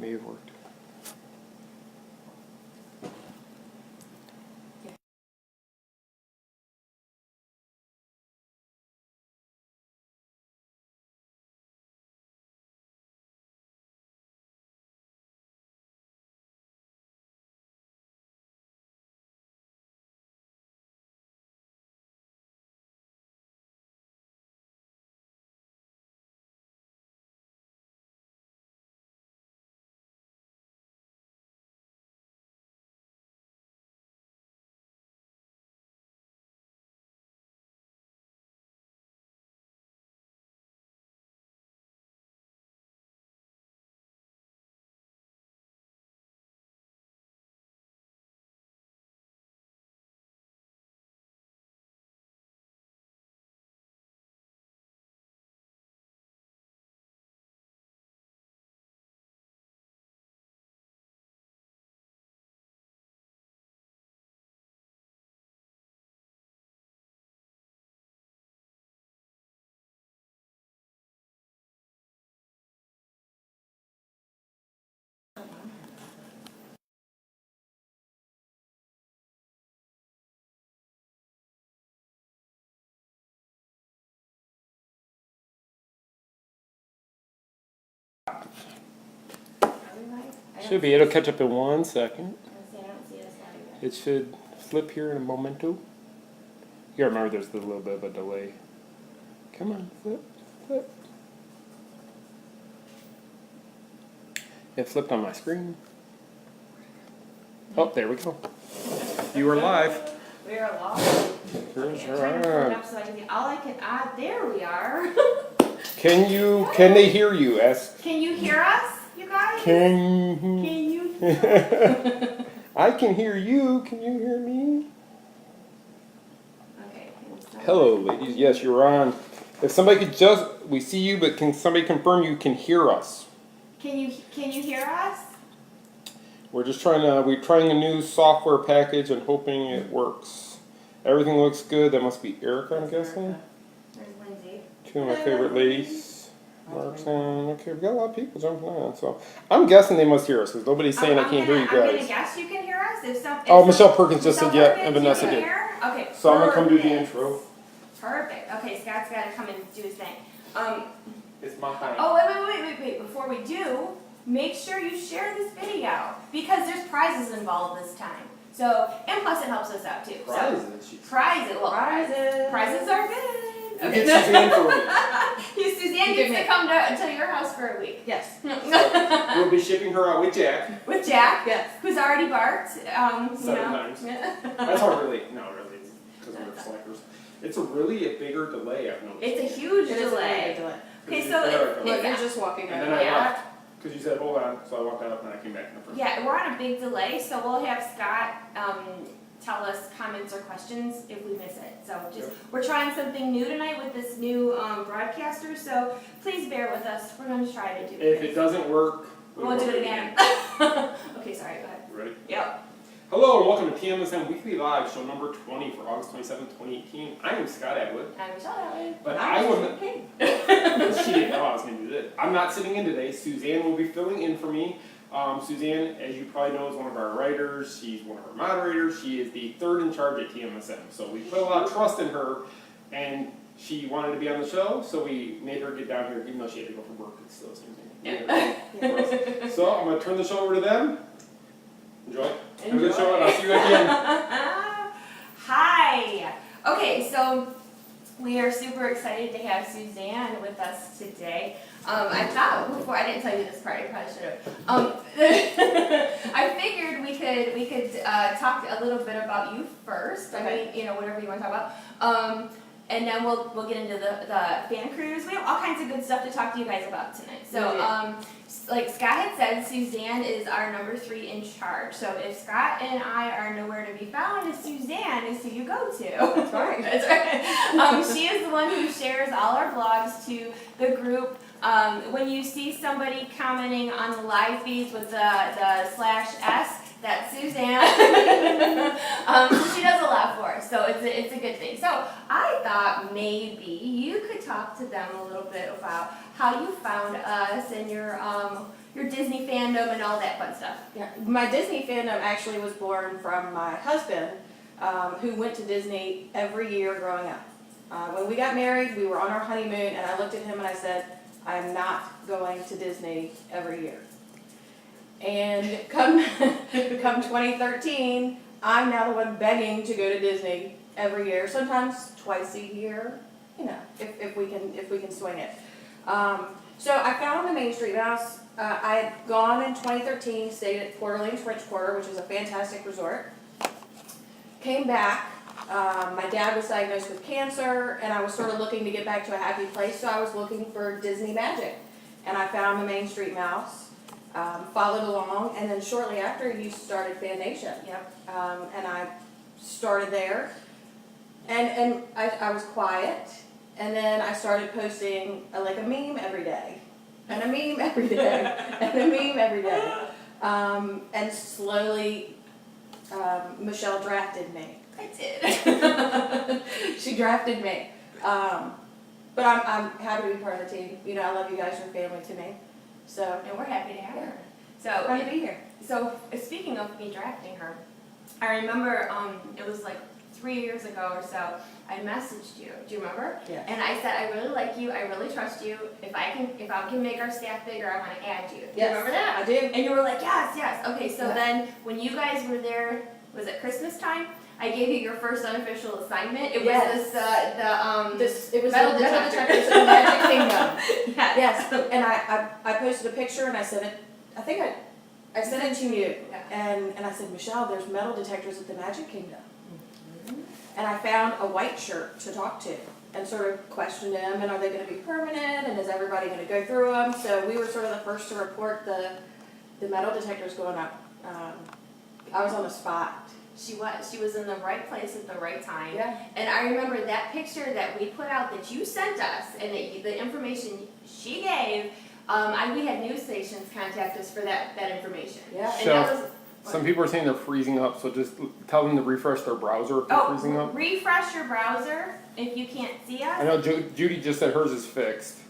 May have worked. Should be. It'll catch up in 1 second. It should flip here in a momento. You gotta remember there's a little bit of a delay. Come on, flip, flip. It flipped on my screen. Oh, there we go. You are live. We are live. All I can add, there we are. Can they hear you? Ask. Can you hear us, you guys? Can you hear us? I can hear you. Can you hear me? Okay. Hello, ladies. Yes, you're on. If somebody could we see you, but can somebody confirm you can hear us? Can you hear us? We're just we're trying a new software package and hoping it works. Everything looks good. That must be Erica, I'm guessing. There's Lindsay. Two of my favorite ladies. Mark's on. Okay, we've got a lot of people jumping on. So I'm guessing they must hear us because nobody's saying I can't hear you I'm going to guys. guess you can hear us. Oh, Michelle Perkins just said yeah, and Vanessa did. Okay, so I'm going to come do the intro. Perfect. Okay, Scott's got to come and do his thing. It's my time. Oh, wait. Before we do, make sure you share this video because there's prizes involved this time. So, and plus it helps us out too. Prizes? Prizes. Well, prizes are good. Okay. Get Suzanne for a week. Suzanne gets to come to your house for a week. Yes. So we'll be shipping her out with Jack. With Jack, yes. Who's already barked. 7 times. That's hard, really. No, really, because we're slackers. It's a bigger delay, I've noticed. It's a huge delay. Okay, so you're just walking right. And then I left because you said hold on, so I walked out and then I came back in the first. Yeah, we're on a big delay, so we'll have Scott tell us comments or questions if we miss it. So we're trying something new tonight with this new broadcaster, so please bear with us. We're going to try to do this. If it doesn't work, we'll do it again. Okay, sorry, go ahead. Ready? Yep. Hello and welcome to TMSM Weekly Live, show number 20 for August 27, 2018. I am Scott Atwood. I'm Michelle Atwood. But I wasn't. She didn't know I was going to do this. I'm not sitting in today. Suzanne will be filling in for me. Suzanne, as you probably know, is one of our writers. She's one of our moderators. She is the third in charge at TMSM. So we put a lot of trust in her, and she wanted to be on the show, so we made her get down here, even though she had to go for work. It's still the same thing. Yeah. So I'm going to turn the show over to them. Enjoy. Have a good show, and I'll see you again. Hi. Okay, so we are super excited to have Suzanne with us today. I thought before I didn't tell you this part. I probably should have. I figured we could talk a little bit about you first. Okay. I mean, whatever you want to talk about. And then we'll get into the fan crews. We have all kinds of good stuff to talk to you guys about tonight. So, like Scott had said, Suzanne is our number 3 in charge. So if Scott and I are nowhere to be found, Suzanne is who you go to. That's right. That's right. She is the one who shares all our blogs to the group. When you see somebody commenting on the live feeds with the /S, That's Susanne. So she does a lot for us, so it's a good thing. So I thought maybe you could talk to them a little bit about how you found us and your Disney fandom and all that fun stuff. Yeah, my Disney fandom actually was born from my husband, who went to Disney every year growing up. When we got married, we were on our honeymoon, and I looked at him and I said, I am not going to Disney every year. And come 2013, I'm now the one begging to go to Disney every year, sometimes twice a year, you know, if we can swing it. So I found the Main Street Mouse. I had gone in 2013, stayed at Port Orleans French Quarter, which is a fantastic resort. Came back. My dad was diagnosed with cancer, and I was sort of looking to get back to a happy place, so I was looking for Disney magic. And I found the Main Street Mouse, followed along, and then shortly after you started Fan Nation. Yep. And I started there, and I was quiet, and then I started posting like a meme every day, and a meme every day, and a meme every day. And slowly, Michelle drafted me. I did. She drafted me. But I'm happy to be part of the team. You know, I love you guys. You're family to me. So, And we're happy to have her. glad So to be here. So speaking of me drafting her, I remember it was like 3 years ago or so. I messaged you. Do you remember? Yeah. And I said I really like you. I really trust you. If I can make our staff bigger, I want to add you. Do you Yes, remember that? I do. And you were like, yes, yes. Okay, so Yeah. then when you guys were there, was it Christmas time? I gave you your first unofficial assignment. It was Yes. It was metal the metal detector. detectors of the Magic Kingdom. Yes. Yes, and I posted a picture and I sent it. I think I sent it to you, Yeah. and I said, Michelle, there's metal detectors at the Magic Kingdom. And I found a white shirt to talk to and sort of questioned them, and are they going to be permanent, and is everybody going to go through them? So we were sort of the first to report the metal detectors going up. I was on the spot. She was in the right place at the right time. Yeah. And I remember that picture that we put out that you sent us and the information she gave, we had news stations contact us for that information. Yeah. And So, that was, some people are saying they're freezing up, so just tell them to refresh their browser if they're freezing up. refresh your browser if you can't see I us. know Judy just said hers is fixed,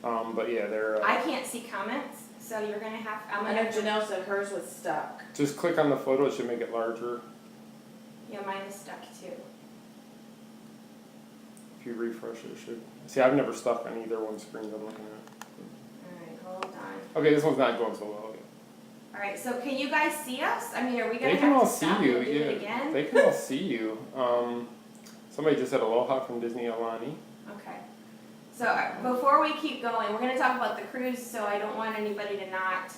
but yeah, they're. I can't see comments, so you're gonna have. I know Janelle said hers was stuck. Just click on the photo; it should make it larger. Yeah, mine is stuck too. If you refresh it, it should. See, I've never stuck on either one screen I'm looking at. All right, hold on. Okay, this one's not going so well. All right, so can you guys see us? I mean, are we gonna They can have all to see stop you. and do Yeah, it again? they can all see you. Somebody just said aloha from Disney Alani. Okay. So before we keep going, we're going to talk about the cruise, so I don't want anybody to not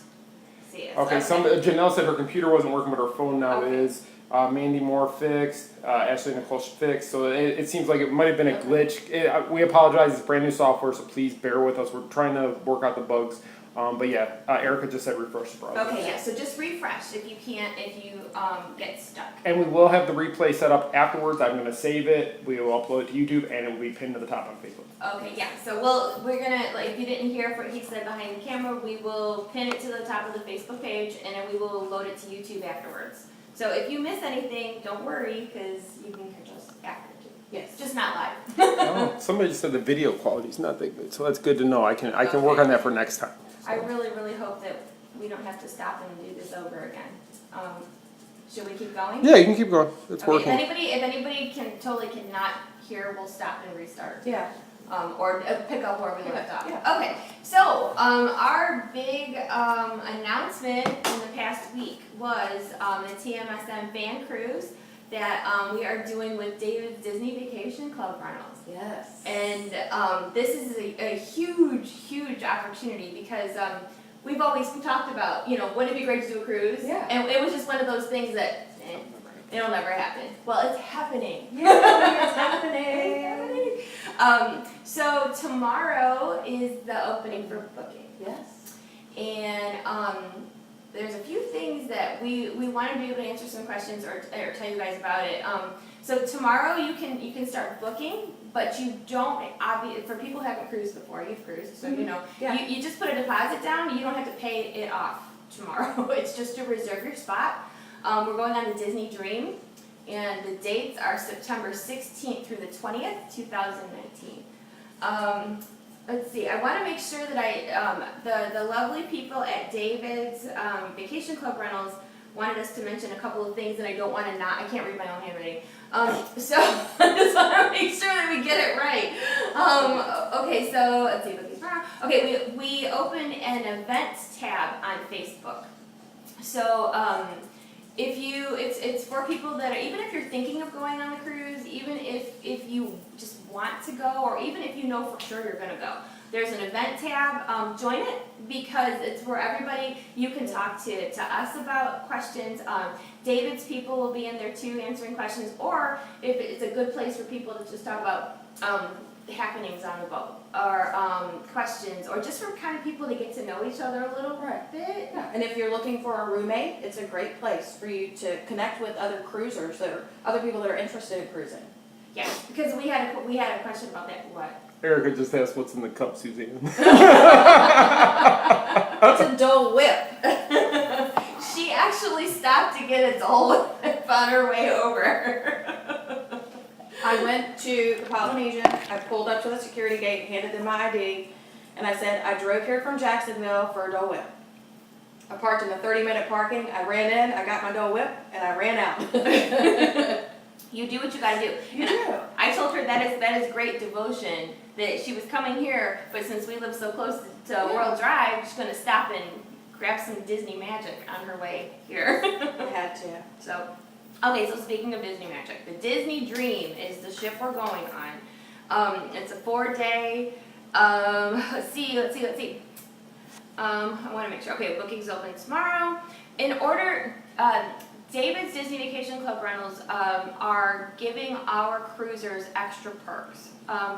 see us. Okay, Janelle said her computer wasn't working, but her phone now Okay. is. Mandy Moore fixed. Ashley Nicole fixed. So it seems like it might have been a glitch. We apologize. It's brand new software, so please bear with us. We're trying to work out the bugs. But yeah, Erica just said refresh the browser. Okay, yeah, so just refresh if you get stuck. And we will have the replay set up afterwards. I'm going to save it. We will upload it to YouTube, and it will be pinned to the top on Facebook. Okay, yeah, so we're gonna, like, if you didn't hear what he said behind the camera, we will pin it to the top of the Facebook page, and then we will load it to YouTube afterwards. So if you miss anything, don't worry, because you can catch us after too. Yes. Just not live. Oh, somebody just said the video quality is not that good, so that's good to know. I can work on that for next time. I really, really hope that we don't have to stop and do this over again. Should we keep going? Yeah, you can keep going. It's Okay, working. if anybody cannot hear, we'll stop and restart. Yeah. Or pick up where we left off. Yeah. Okay, so our big announcement in the past week was the TMSM fan cruise that we are doing with David's Disney Vacation Club Rentals. Yes. And this is a huge, huge opportunity because we've always talked about, wouldn't it be great to do a cruise? Yeah. And it was just one of those things that it'll never happen. Well, it's happening. Yeah, it's happening. So tomorrow is the opening for booking. Yes. And there's a few things that we want to be able to answer some questions or tell you guys about it. So tomorrow you can start booking, but you don't, for people who haven't cruised before, you've cruised, so you know, Yeah. you just put a deposit down, you don't have to pay it off tomorrow. It's just to reserve your spot. We're going on the Disney Dream, and the dates are September 16th through the 20th, 2019. Let's see, I want to make sure that the lovely people at David's Vacation Club Rentals wanted us to mention a couple of things, and I don't want to I can't read my own handwriting. So I just want to make sure that we get it right. Okay, so let's see what these are. Okay, we opened an events tab on Facebook. So it's for people that are, even if you're thinking of going on the cruise, even if you just want to go, or even if you know for sure you're gonna go, there's an event tab. Join it, because it's where everybody, you can talk to us about questions. David's people will be in there too, answering questions, or if it's a good place for people to just talk about happenings on the boat, or questions, or just for kind of people to get to know each other a little bit. Yeah. And if you're looking for a roommate, it's a great place for you to connect with other cruisers other people that are interested in cruising. Yeah, because we had a question about that. What? Erica just asked what's in the cup, Suzanne. It's a Dole Whip. She actually stopped to get a Dole Whip on her way over. I went to the Polynesian, I pulled up to the security gate, handed them my ID, and I said, I drove here from Jacksonville for a Dole Whip. I parked in the 30-minute parking, I ran in, I got my Dole Whip, and I ran out. You do what you gotta do. You do. I told her that is great devotion, that she was coming here, but since we live so close to World Drive, she's gonna stop and grab some Disney magic on her way here. I had to. So, okay, so speaking of Disney magic, the Disney Dream is the ship we're going on. It's a 4-day, let's see. I wanna make sure, okay, booking's open tomorrow. In order, David's Disney Vacation Club Rentals are giving our cruisers extra perks.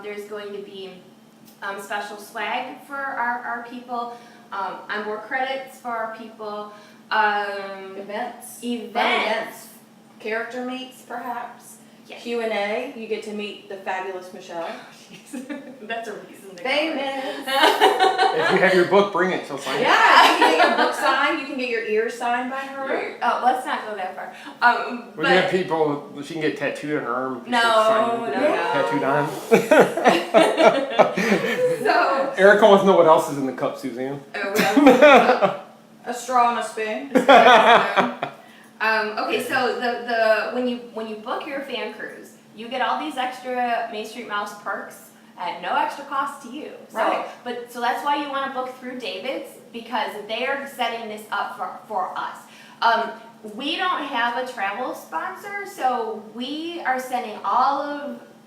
There's going to be special swag for our people, onboard credits for our people, Events. Character meets, perhaps. Yes. Q&A, you get to meet the fabulous Michelle. That's a reason to go. Famous. If you have your book, bring it. She'll sign it. Yeah, you can get your book signed, you can get your ears signed by her. Oh, let's not go that far. We have people, she can get tattooed on her arm. No. Tattooed on. So, Erica wants to know what else is in the cup, Suzanne. A straw and a spoon. okay, so the when you book your fan cruise, you get all these extra Main Street Mouse perks at no extra cost to you. So, Right. So that's why you want to book through David's, because they are setting this up for us. We don't have a travel sponsor, so we are sending all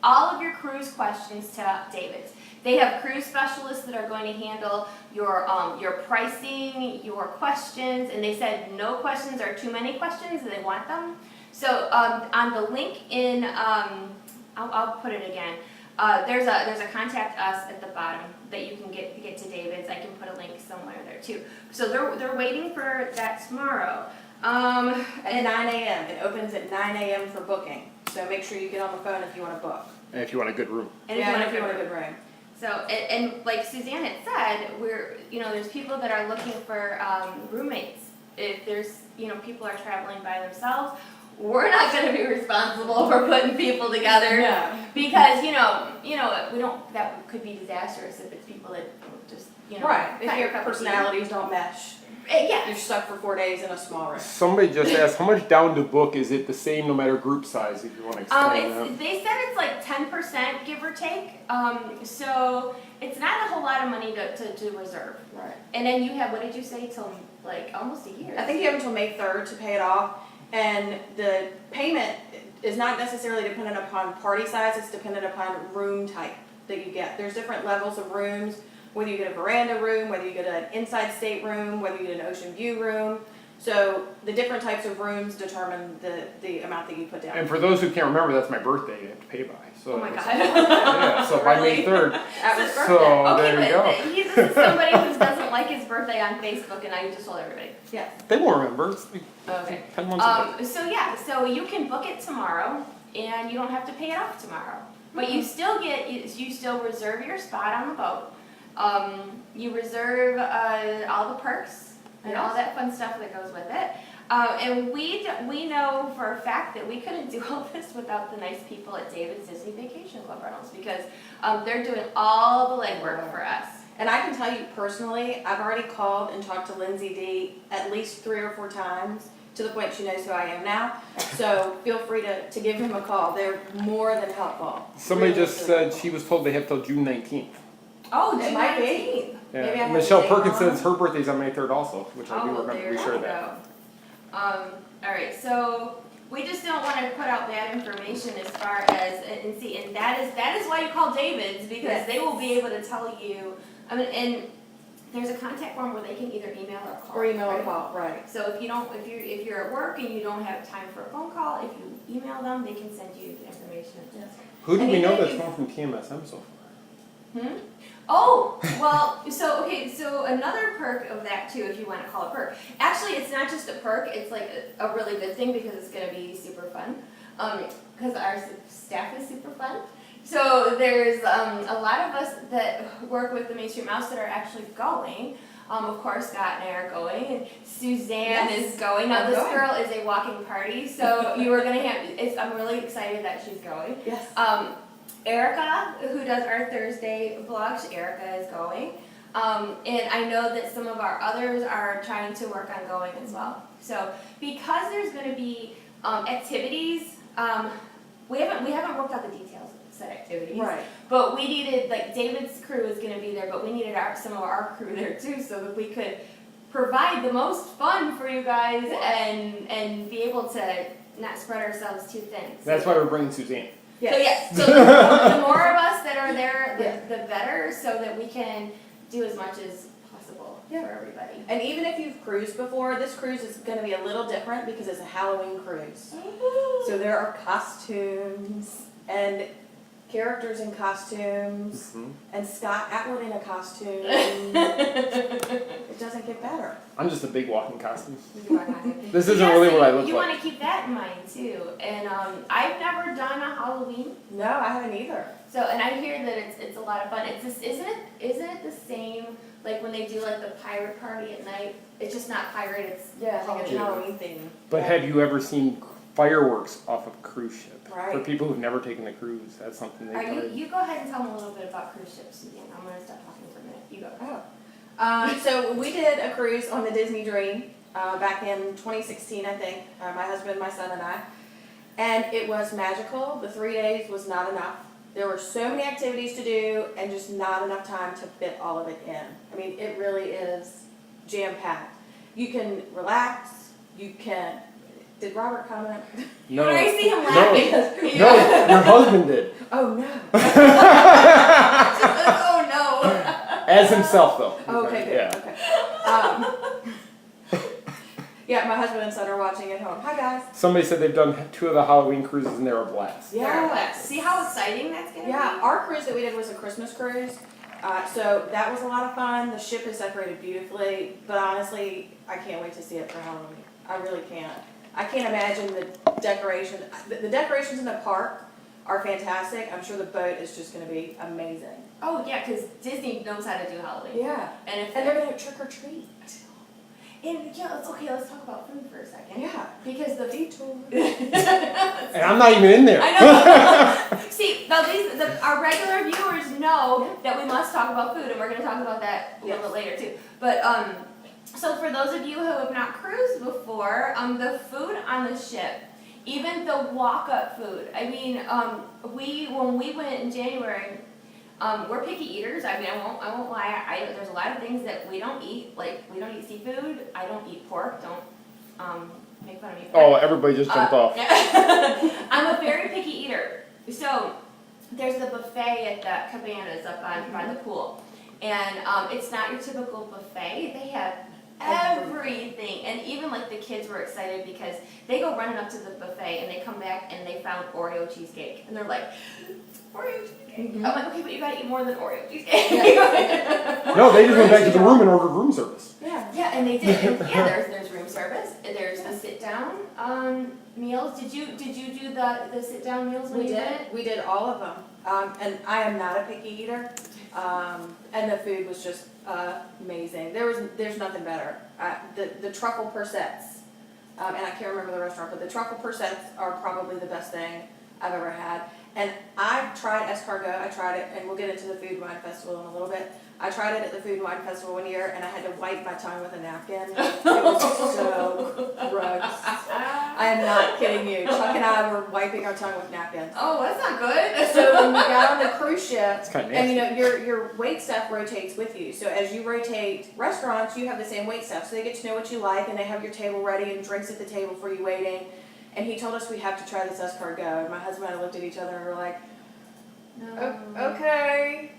of your cruise questions to David's. They have cruise specialists that are going to handle your pricing, your questions, and they said no questions are too many questions, and they want them. So on the link in, I'll put it again. There's a contact us at the bottom that you can get to David's. I can put a link somewhere there too. So they're waiting for that tomorrow. At 9 a.m. It opens at 9 a.m. for booking. So make sure you get on the phone if you want to book. And if you want a good room. And if you want a good room. So, and like Susanne had said, there's people that are looking for roommates. If there's, people are traveling by themselves, we're not going to be responsible for putting people together. No. Because, that could be disastrous if it's people that just, Right. If your cup of tea. personalities don't mesh, Yeah. you're stuck for 4 days in a small room. Somebody just asked, how much down to book? Is it the same no matter group size, if you want to explain that? They said it's like 10%, give or take. So it's not a whole lot of money to reserve. Right. And then you have, what did you say, till like almost a year? I think you have until May 3rd to pay it off, and the payment is not necessarily dependent upon party size, it's dependent upon room type that you get. There's different levels of rooms, whether you get a veranda room, whether you get an inside state room, whether you get an ocean view room. So the different types of rooms determine the amount that you put down. And for those who can't remember, that's my birthday you have to pay by. So Oh my God. Yeah, so by May 3rd. That was birthday. So there you go. This is somebody who doesn't like his birthday on Facebook, and I just told everybody. Yes. They won't remember. It's like Okay. 10 months ago. So you can book it tomorrow, and you don't have to pay it off tomorrow. But you still reserve your spot on the boat. You reserve all the perks and all Yes. that fun stuff that goes with it. And we know for a fact that we couldn't do all this without the nice people at David's Disney Vacation Club Rentals, because they're doing all the legwork for us. And I can tell you personally, I've already called and talked to Lindsay D at least 3 or 4 times, to the point she knows who I am now. So feel free to give him a call. They're more than helpful. Somebody Really just helpful. said she was told they have till June 19th. Oh, It June might be. 19th. Maybe I Yeah. have Michelle to take Perkins on. says her birthday's on May 3rd also, which I do Oh, remember. there We you shared go. that. All right, so we just don't want to put out bad information as far as, and see, and that is why you call David's, because Yes. they will be able to tell you, I mean, and there's a contact form where they can either email or call. Or email right? or call, right. So if you're at work and you don't have time for a phone call, if you email them, they can send you the information. Who do And we know even that's if you- going from TMSM so far? Oh, well, so another perk of that too, if you want to call it perk. Actually, it's not just a perk, it's like a really good thing because it's going to be super fun. Because our staff is super fun. So there's a lot of us that work with the Main Street Mouse that are actually going. Of course, Scott and I are going, and Susanne Yes, is going. Now, I'm this going. girl is a walking party, so you are going to have, I'm really excited that she's going. Yes. Erica, who does our Thursday vlogs, Erica is going. And I know that some of our others are trying to work on going as well. So because there's going to be activities, we haven't worked out the details of said activities. Right. But we needed, like, David's crew is going to be there, but we needed some of our crew there too, so that we could provide the most fun for you guys and be able to not spread ourselves too thin. That's why we're bringing Suzanne. Yes. So the more of us that are there, Yeah. the better, so that we can do as much as possible Yeah. for everybody. And even if you've cruised before, this cruise is going to be a little different because it's a Halloween cruise. So there are costumes and characters in costumes and Scott Atwood in a costume. It doesn't get better. I'm just a big walking costume. This This isn't really what I look You like. want to keep that in mind too. And I've never done a Halloween. No, I haven't either. So, and I hear that it's a lot of fun. It's just, isn't it the same like when they do like the pirate party at night? It's just not pirate. It's Yeah, I think it's Halloween. Halloween theme. But have you ever seen fireworks off of a cruise ship? Right. For people who've never taken a cruise, that's something All they right, try. you go ahead and tell them a little bit about cruise ships, Suzanne. I'm gonna stop talking for a minute. You go. Oh. So we did a cruise on the Disney Dream back in 2016, I think. My husband, my son, and I. And it was magical. The 3 days was not enough. There were so many activities to do and just not enough time to fit all of it in. I mean, it really is jam-packed. You can relax. You can... Did Robert comment? No. When I see him No. laughing. No, your husband did. Oh, no. Oh no. As himself, though. Oh, okay, good. Yeah. Okay. Yeah, my husband and son are watching at home. Hi, guys. Somebody said they've done 2 of the Halloween cruises and they were a blast. Yes. See how exciting that's gonna Yeah, be? our cruise that we did was a Christmas cruise. So that was a lot of fun. The ship is decorated beautifully, but honestly, I can't wait to see it for Halloween. I really can't. I can't imagine the decoration. The decorations in the park are fantastic. I'm sure the boat is just going to be amazing. Oh yeah, because Disney knows how to do Halloween. Yeah. And if And they're going to trick or treat. and yeah, let's talk about food for a second. Yeah. Because the Detour. And I'm not even in there. I know. See, now our regular viewers know that we must talk about food, and we're going to talk about that a little bit later too. But so for those of you who have not cruised before, the food on the ship, even the walk-up food. I mean, when we went in January, we're picky eaters. I mean, I won't lie. There's a lot of things that we don't eat. Like we don't eat seafood. I don't eat pork. Don't make fun of me. Oh, everybody just jumped off. I'm a very picky eater. So there's the buffet at the cabanas up by the pool, and it's not your typical buffet. They have everything, and even like the kids were excited because they go running up to the buffet and they come back and they found Oreo cheesecake, and they're like, Oreo cheesecake. I'm like, okay, but you gotta eat more than Oreo cheesecake. No, they just went back to the room and ordered room service. Yeah. Yeah, and they did. And yeah, there's room service. And there's the sit down meals. Did you do the sit down meals when We you did. We did all of them. And I am not a picky eater. And the food was just amazing. There's nothing better. The truffle persets and I can't remember the restaurant, but the truffle persets are probably the best thing I've ever had. And I've tried escargot, I tried it, and we'll get into the Food and Wine Festival in a little bit. I tried it at the Food and Wine Festival one year, and I had to wipe my tongue with a napkin. It was so gross. I am not kidding you. Chuck and I were wiping our tongue with napkins. Oh, that's not good. So when you got on the cruise ship, It's kind of and nasty. your wait staff rotates with you. So as you rotate restaurants, you have the same wait staff. So they get to know what you like, and they have your table ready and drinks at the table for you waiting. And he told us we have to try this escargot. And my husband and I looked at each other and were like, okay.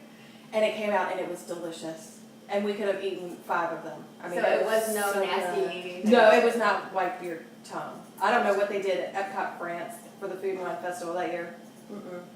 And it came out and it was delicious. And we could have eaten 5 of them. I mean, So it was no so nasty good. eating. No, it was not wipe your tongue. I don't know what they did at Epcot, France for the Food and Wine Festival that year.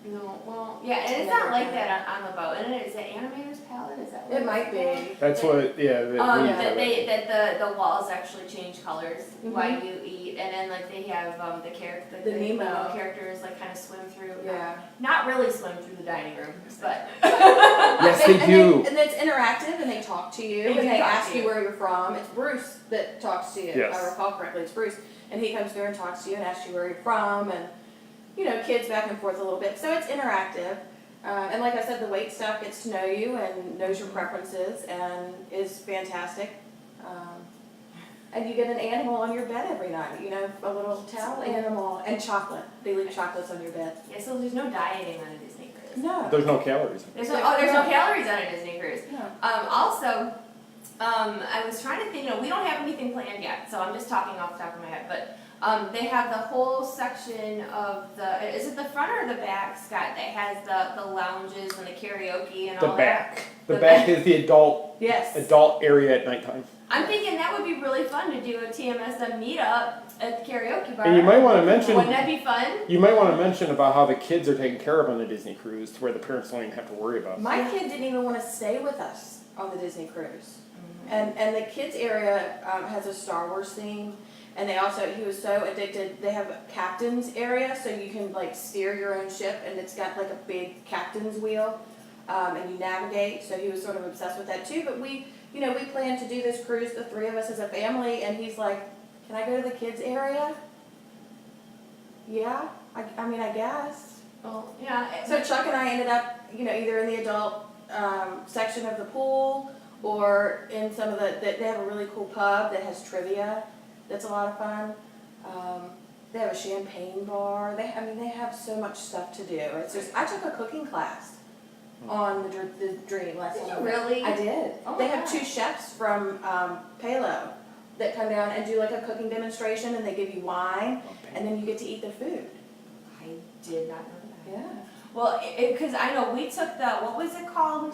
No, well, yeah, and it's not like that on the boat. And is it Animator's Palette? Is that what It might be. That's what, yeah. That the walls actually change colors while Mhm. you eat, and then like they have The Nemo. characters like kind of swim through. Yeah. Not really swim through the dining room, but Yes, they do. And it's interactive, and they talk to you, They and do they talk ask to you you. where you're from. It's Bruce that talks to you. Yes. If I recall correctly, it's Bruce, and he comes through and talks to you and asks you where you're from, and kids back and forth a little bit. So it's interactive, and like I said, the wait staff gets to know you and knows your preferences and is fantastic. And you get an animal on your bed every night. A little towel animal and chocolate. They leave chocolates on your bed. yeah. So there's no dieting on a Disney cruise. No. There's no calories. There's no calories on a Disney cruise. No. Also, I was trying to think, we don't have anything planned yet, so I'm just talking off the top of my head, but they have the whole section of is it the front or the back, Scott, that has the lounges and the karaoke and The all back. The The back back. is the adult Yes. area at nighttime. that? I'm thinking that would be really fun to do a TMSM meetup at the karaoke bar. And you might want to mention. Wouldn't that be fun? You might want to mention about how the kids are taken care of on the Disney cruise, to where the parents don't even have to worry about it. My kid didn't even want to stay with us on the Disney cruise. And the kids area has a Star Wars theme, and he was so addicted. They have a captain's area, so you can like steer your own ship, and it's got like a big captain's wheel, and you navigate. So he was sort of obsessed with that too. But we planned to do this cruise, the 3 of us as a family, and he's like, "Can I go to the kids area?" Yeah, I mean, I guess. Well, yeah. So Chuck and I ended up, either in the adult section of the pool, or in some of they have a really cool pub that has trivia that's a lot of fun. They have a champagne bar. They have so much stuff to do. It's just, I took a cooking class on the Dream last Did you summer. really? I did. Oh my They have gosh. 2 chefs from Palo that come down and do like a cooking demonstration, and they give you wine, and then you get to eat their food. I did not know that. Yeah. Well, because I know we took what was it called?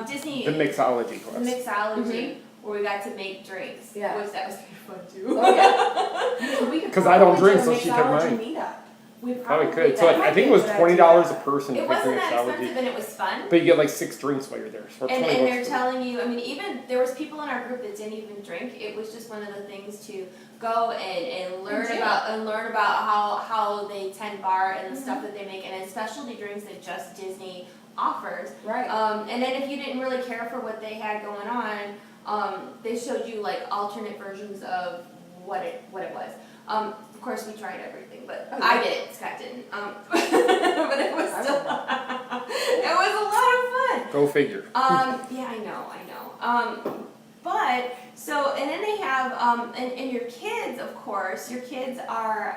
Disney. The mixology The class. mixology, where we got to make drinks. Yeah. Which that was pretty fun too. Oh, yeah. We could 'Cause I don't probably drink, do a so she took mixology mine. meetup. We Probably probably could. So that I might think be it was a good $20 idea. a person to It pick the wasn't that expensive mixology. and it was fun. But you get like 6 drinks while you're there. So And 20 they're bucks. telling you, even there was people in our group that didn't even drink. It was just one of the things to go and learn do. about how they tend bar and the stuff that they make, and then specialty drinks that just Disney offers. Right. And then if you didn't really care for what they had going on, they showed you like alternate versions of what it was. Of course, we tried everything, but Oh, I yeah. did. Scott didn't. But it was still it was a lot of fun. Go figure. Yeah, I know. But so, and then they have and your kids, of course, your kids are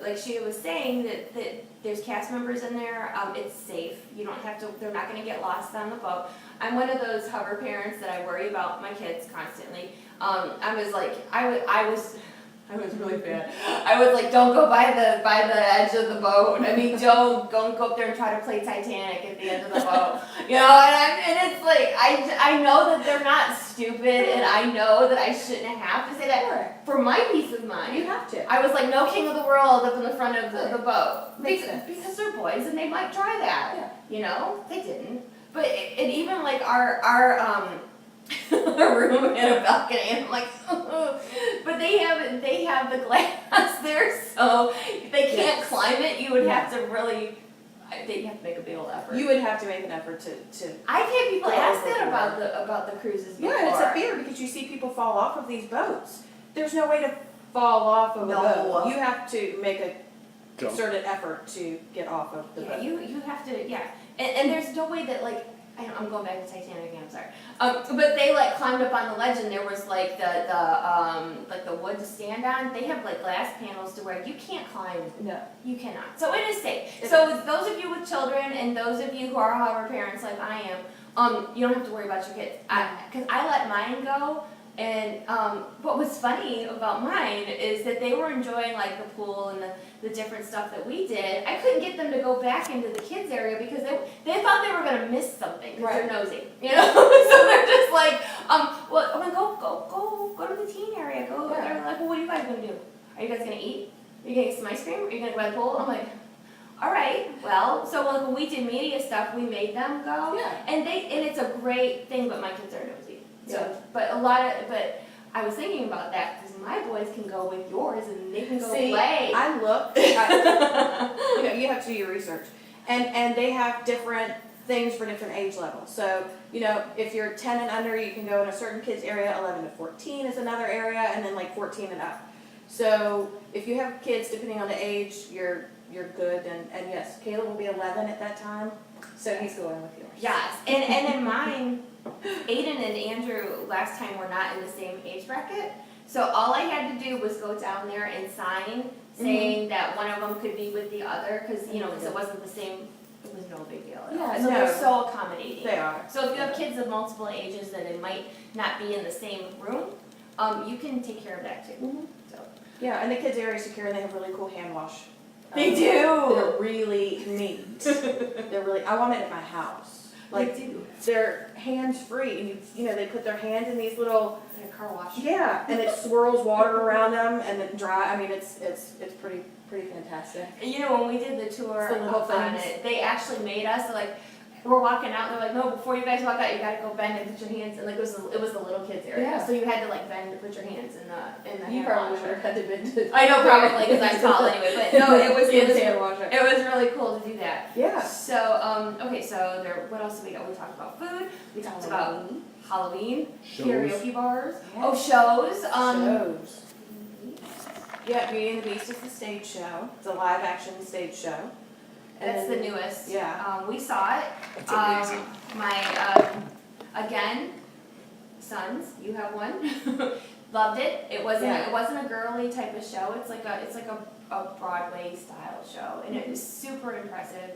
like she was saying that there's cast members in there. It's safe. You don't have to. They're not going to get lost on the boat. I'm one of those hover parents that I worry about my kids constantly. I was really bad. I was like, don't go by the edge of the boat. Don't go up there and try to play Titanic at the end of the boat. And it's like I know that they're not stupid, and I know that I shouldn't have to say that Sure. for my peace of mind. You have to. I was like, no king of the world up in the front of the boat. Makes sense. Because they're boys and they might try that. Yeah. They didn't. But and even like our room in a balcony, and I'm like, but they have the glass there, so they can't climb it. You would have to really, they'd have to make a big old effort. You would have to make an effort to. I've had people Go ask that overboard. about the cruises before. Yeah, it's a fear because you see people fall off of these boats. There's no way to fall off of a No. boat. You have to make a Jump. concerted effort to get off of the Yeah, boat. you have to, yeah. And there's no way that, like, I'm going back to Titanic again, I'm sorry. But they, like, climbed up on the ledge and there was, like, the wood to stand on. They have, like, glass panels to where you can't climb. No. You cannot. So it is safe. It So those of you with children and those of you who are, however, parents like I am, you don't have to worry about your kids. Because I let mine go. And what was funny about mine is that they were enjoying like the pool and the different stuff that we did. I couldn't get them to go back into the kids area because they thought they were gonna miss something because they're nosy, you know. So they're just like, well, I'm like, go to the teen area. Go. Yeah. They're like, well, what are you guys gonna do? Are you guys gonna eat? Are you gonna get some ice cream? Are you gonna go by the pool? I'm like, all right. Well, so like when we did media stuff, we made them go. Yeah. And it's a great thing, but my kids are nosy. So, Yeah. but I was thinking about that because my boys can go with yours and they can go See, play. I looked. You have to do your research, and they have different things for different age levels. So if you're 10 and under, you can go in a certain kids area. 11 to 14 is another area, and then like 14 and up. So if you have kids, depending on the age, you're good. And yes, Caleb will be 11 at that time, so he's going with yours. Yes, and in mine, Aiden and Andrew last time were not in the same age bracket. So all I had to do was go down there and sign saying that one of them could be with the other because because it wasn't the same. It was no big deal at all. Yeah, So no. they're so accommodating. They are. So if you have kids of multiple ages that it might not be in the same room, you can take care of that too. Mhm. So. Yeah, and the kids area secure, and they have really cool hand wash. They do. They're really neat. They're really. I want it at my house. Like They do. they're hands free, and they put their hands in these little. It's like a car wash. Yeah, and it swirls water around them, and it dry. I mean, it's pretty fantastic. And when we did the tour It's the little on things. it, they actually made us like. We're walking out, and they're like, no, before you guys walk out, you gotta go bend and put your hands, and like it was the little kids area, Yeah. so you had to like bend and put your hands in the You hand probably washer. would have had to been. I know probably because I'm tall anyway, but no, it was hand washer. it was really cool to do that. Yeah. So okay, so what else did we got? We talked about food. We talked about Halloween, Shows. karaoke bars. Yeah. Oh, shows. Shows. Yeah, Beauty and the Beast is the stage show. It's a live action stage show. And That's then- the newest. Yeah. We saw it. That's amazing. My again, sons. You have one. Loved it. It wasn't. Yeah. It wasn't a girly type of show. It's like a Broadway style show, and it was super impressive.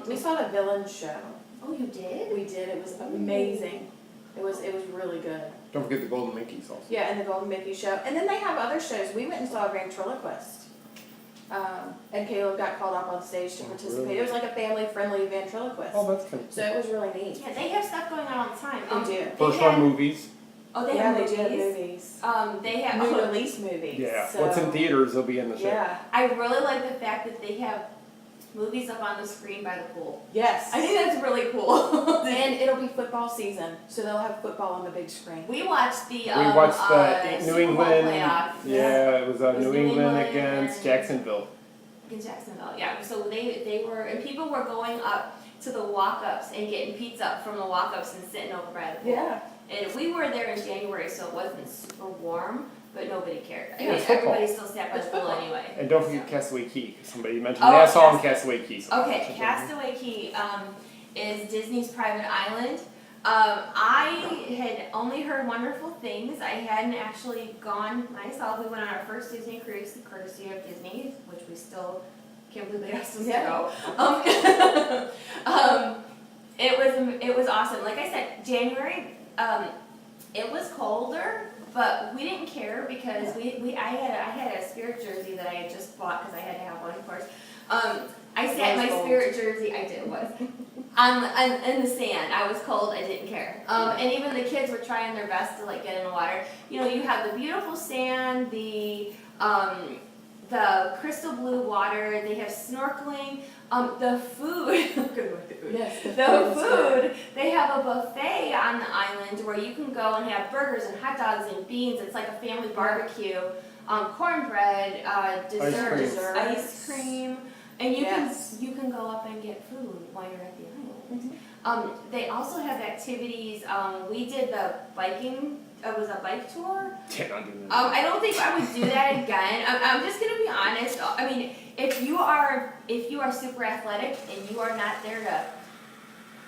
We saw the villain show. Oh, you did? We did. It was amazing. It was really good. Don't forget the Golden Mickeys also. Yeah, and the Golden Mickey show. And then they have other shows. We went and saw a ventriloquist. And Caleb got called up on stage to participate. really? It was like a family-friendly ventriloquist. Oh, that's kind of So it was really neat. Yeah, they have stuff going on all the time. They do. First had, one, movies. Oh, they Yeah, have they movies. do have movies. They have. New release movies. Yeah. So, What's in theaters will be in the show. Yeah. I really like the fact that they have movies up on the screen by the pool. Yes. I think that's really cool. And it'll be football season, so they'll have football on the big screen. We watched the We watched the New Super Bowl England. playoff Yeah, it was It was New New England England against and- Jacksonville. in Jacksonville. Yeah, so they were, and people were going up to the walk-ups and getting pizza from the walk-ups and sitting over by the pool. Yeah. And we were there in January, so it wasn't super warm, but nobody cared. I Yeah, mean, it's football. everybody still sat by the It's pool football. anyway. And don't forget So. Castaway Key. Somebody mentioned Oh, Nassau and Castaway Key. Okay, Castaway Key is Disney's private island. I had only heard wonderful things. I hadn't actually gone myself. We went on our first Disney cruise, courtesy of Disney, which we still can't believe they asked us Yeah. to go. It was awesome. Like I said, January. It was colder, but we didn't care because I had a Spirit jersey that I had just bought because I had to have one, of course. I sat in my cold. Spirit jersey. I did was in the sand. I was cold. I didn't care. And even the kids were trying their best to like get in the water. You have the beautiful sand, the crystal blue water. They have snorkeling. The food. Yes. The food, they have a buffet on the island where you can go and have burgers and hot dogs and beans. It's like a family barbecue, cornbread, desserts, ice cream, and you Yes. can go up and get food while you're at the island. They also have activities, we did the biking, it was a bike tour. Yeah, not doing that. I don't think I would do that again. I'm just gonna be honest. I mean, if you are super athletic and you are not there to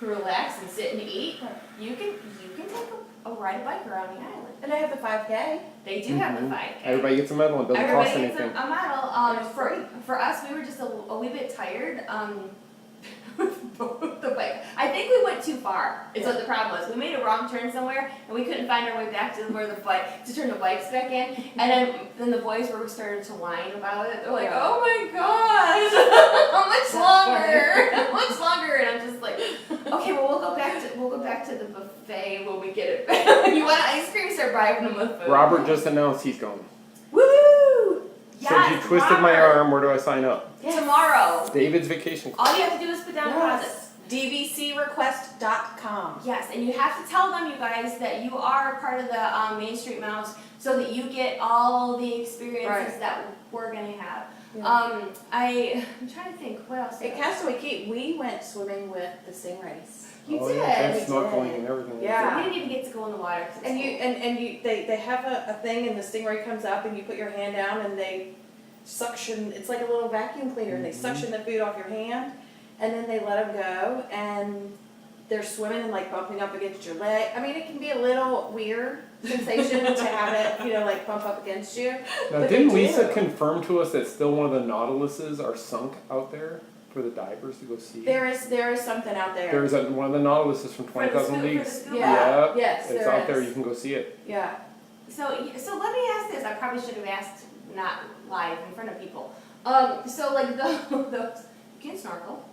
relax and sit and eat, you can take a ride a bike around the island. And they have the 5K. They do have the 5K. Everybody gets a medal and doesn't Everybody cost gets anything. a medal. It's free. For us, we were just a wee bit tired. With the bike. I think we went too far. Is what the problem was. We made a wrong turn somewhere, and we couldn't find our way back to where the bike to turn the bikes back in. And then the boys were starting to whine about it. They're like, Yeah. "Oh my gosh, how much longer? How much longer?" And I'm just like, "Okay, well we'll go back to the buffet when we get it back. You want ice cream? Start buying them with food." Robert just announced he's going. Woo! Said you twisted my Robert. arm. Where do I sign up? Tomorrow. David's Vacation Club. All you have to do is put down deposits. dvcrequest.com. Yes, and you have to tell them, you guys, that you are part of the Main Street Mouse, so that you get all the experiences Right. that we're gonna have. Yeah. I'm trying to think, what else? At Castaway Key, we went swimming with the stingrays. You Oh, did. yeah, We there's snorkeling did. and everything. Yeah. We didn't even get to go in the water. 'cause it's And cold. they have a thing and the stingray comes up and you put your hand down and they suction, it's like a little vacuum cleaner and they suction the food off your hand and then they let them go and they're swimming and like bumping up against your leg. I mean, it can be a little weird sensation to have it, you know, like bump up against you. Now, But didn't they Lisa do. confirm to us that still one of the Nautiluses are sunk out there for the divers to go see? There is something out there. There's one of the Nautiluses from For the 20,000 scuba- Leagues. for the scuba? Yeah. Yes, It's there out there. is. You can go see it. Yeah. So let me ask this. I probably should have asked not live in front of people. So like the you can snorkel,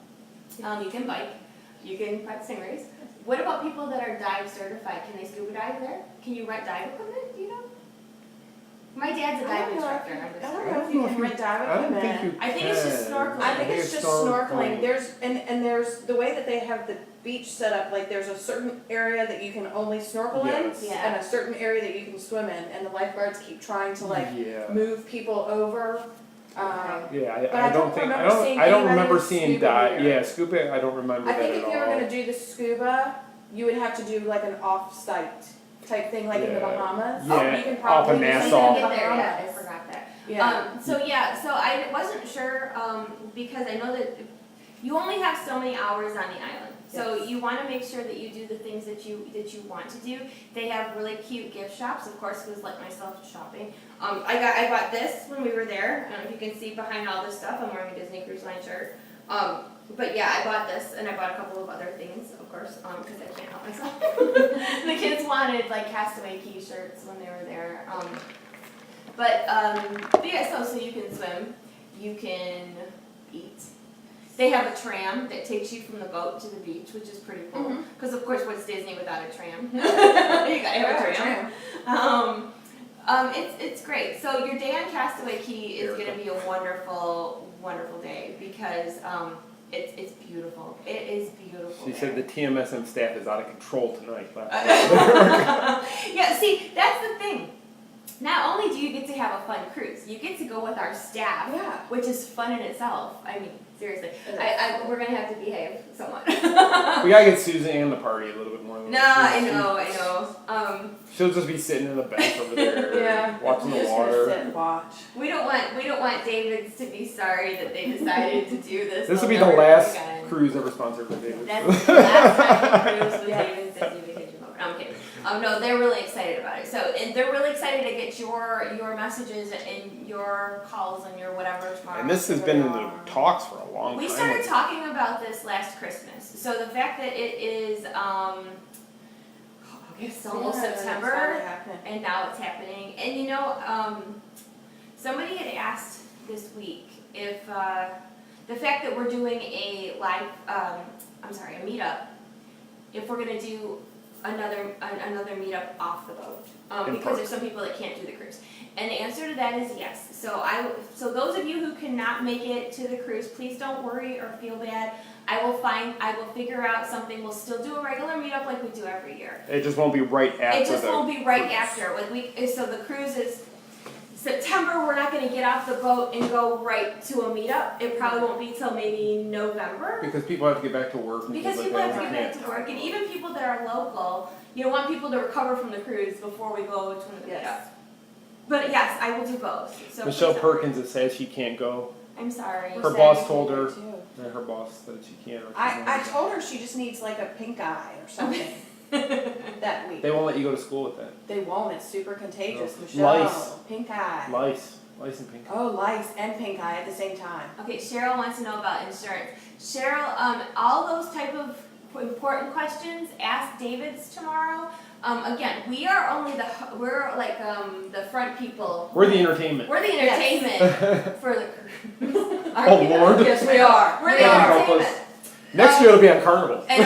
you can bike, you can pet stingrays. What about people that are dive certified? Can they scuba dive there? Can you rent dive equipment? Do you know? My dad's a dive instructor. I'm just I sorry. don't know if you can rent dive I don't equipment. think you I think it's just can. snorkeling. I think it's just snorkeling. snorkeling. There's and there's the way that they have the beach set up. Like there's a certain area that you can only snorkel Yes. in, Yeah. and a certain area that you can swim in. And the lifeguards keep trying to like Yeah. move people over. Yeah, But I don't think remember seeing I don't anybody remember with seeing scuba dive. gear. Yeah, scuba. I don't remember I that think at if you were all. gonna do the scuba, you would have to do like an off-site type thing, like in the Yeah. Bahamas. Yeah, you can off probably of do I something Nassau. in didn't the get there yet. I Bahamas. forgot that. Yeah. So I wasn't sure because I know that you only have so many hours on the island. So Yes. you want to make sure that you do the things that you want to do. They have really cute gift shops, of course, because like myself shopping. I bought this when we were there. I don't know if you can see behind all this stuff. I'm wearing a Disney Cruise Line shirt. But yeah, I bought this and I bought a couple of other things, of course, because I can't help myself. The kids wanted like Castaway Key shirts when they were there. But yeah, so you can swim, you can eat. They have a tram that takes you from the boat to the beach, which is pretty cool. Mhm. Because of course, what's Disney without a tram? You gotta have a tram. It's great. So your day on Castaway Key is going to be a wonderful, wonderful day because it's beautiful. It is beautiful. She there. said the TMSM staff is out of control tonight. Yeah, see, that's the thing. Not only do you get to have a fun cruise, you get to go with our staff, Yeah. which is fun in itself. I mean, seriously, we're gonna have to behave somewhat. We gotta get Susanne in the party a little bit more. No, I know. She'll just be sitting in the bench over there, Yeah. watching I'm the just gonna sit water. and watch. We don't want David's to be sorry that they decided to do this. This will They'll be the never do it last again. cruise ever sponsored by David. That's the last time we cruise with Yeah. David's Disney Vacation Club. No, I'm kidding. No, they're really excited about it. So, and they're really excited to get your messages and your calls and your whatever tomorrow. And this has been in the talks for a long time. We started talking about this last Christmas. So the fact that it is, it's almost Yeah, it's September, finally happening. and now it's happening. And you know, somebody had asked this week if the fact that we're doing a live, a meetup, if we're gonna do another meetup off the boat, In because park. there's some people that can't do the cruise. And the answer to that is yes. So those of you who cannot make it to the cruise, please don't worry or feel bad. I will figure out something. We'll still do a regular meetup like we do every year. It just won't be right after It just the won't be right cruise. after. So the cruise is September, we're not gonna get off the boat and go right to a meetup. It probably won't be till maybe November. Because people have to get back to work and Because things people like have to that. get back to work, and even people that are local, want people to recover from the cruise before we go to the meetup. Yes. But yes, I will do both. So Michelle please- Perkins is sad she can't go. I'm sorry. Her Sad boss you told can't her. go too. And her boss said she can't. Or she I won't. told her she just needs like a pink eye or something that week. They won't let you go to school with that. They won't. It's super contagious. Oh. Michelle, Lice. pink eye. Lice and pink. Oh, lice and pink eye at the same time. Okay, Cheryl wants to know about insurance. Cheryl, all those type of important questions, ask David's tomorrow. Again, we are only we're like the front people. We're the entertainment. We're the Yes. entertainment for the cruise. Oh, Lord. Yes, we are. We're the God help us. entertainment. Next year it'll be on Carnival. And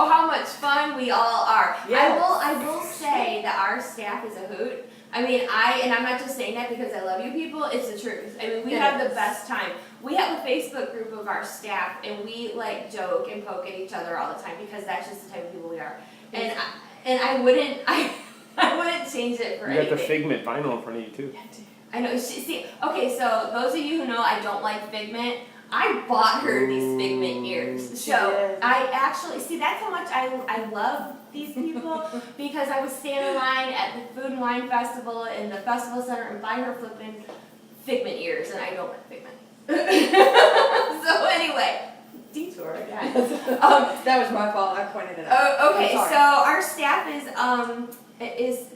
how much fun we all are. Yes. I will say that our staff is a hoot. I mean, I'm not just saying that because I love you people, it's the truth. I mean, we It have is. the best time. We have a Facebook group of our staff, and we like joke and poke at each other all the time because that's just the type of people we are. And I wouldn't change it for You got anything. the Figment vinyl in front of you too. I know. See, okay, so those of you who know I don't like Figment, I bought her these Figment ears. She So did. I actually, see, that's how much I love these people because I was standing in line at the Food and Wine Festival in the Festival Center and buy her flipping Figment ears, and I don't like Figment. So anyway, detour again. That was my fault. I pointed it out. Oh, okay, I'm sorry. so our staff is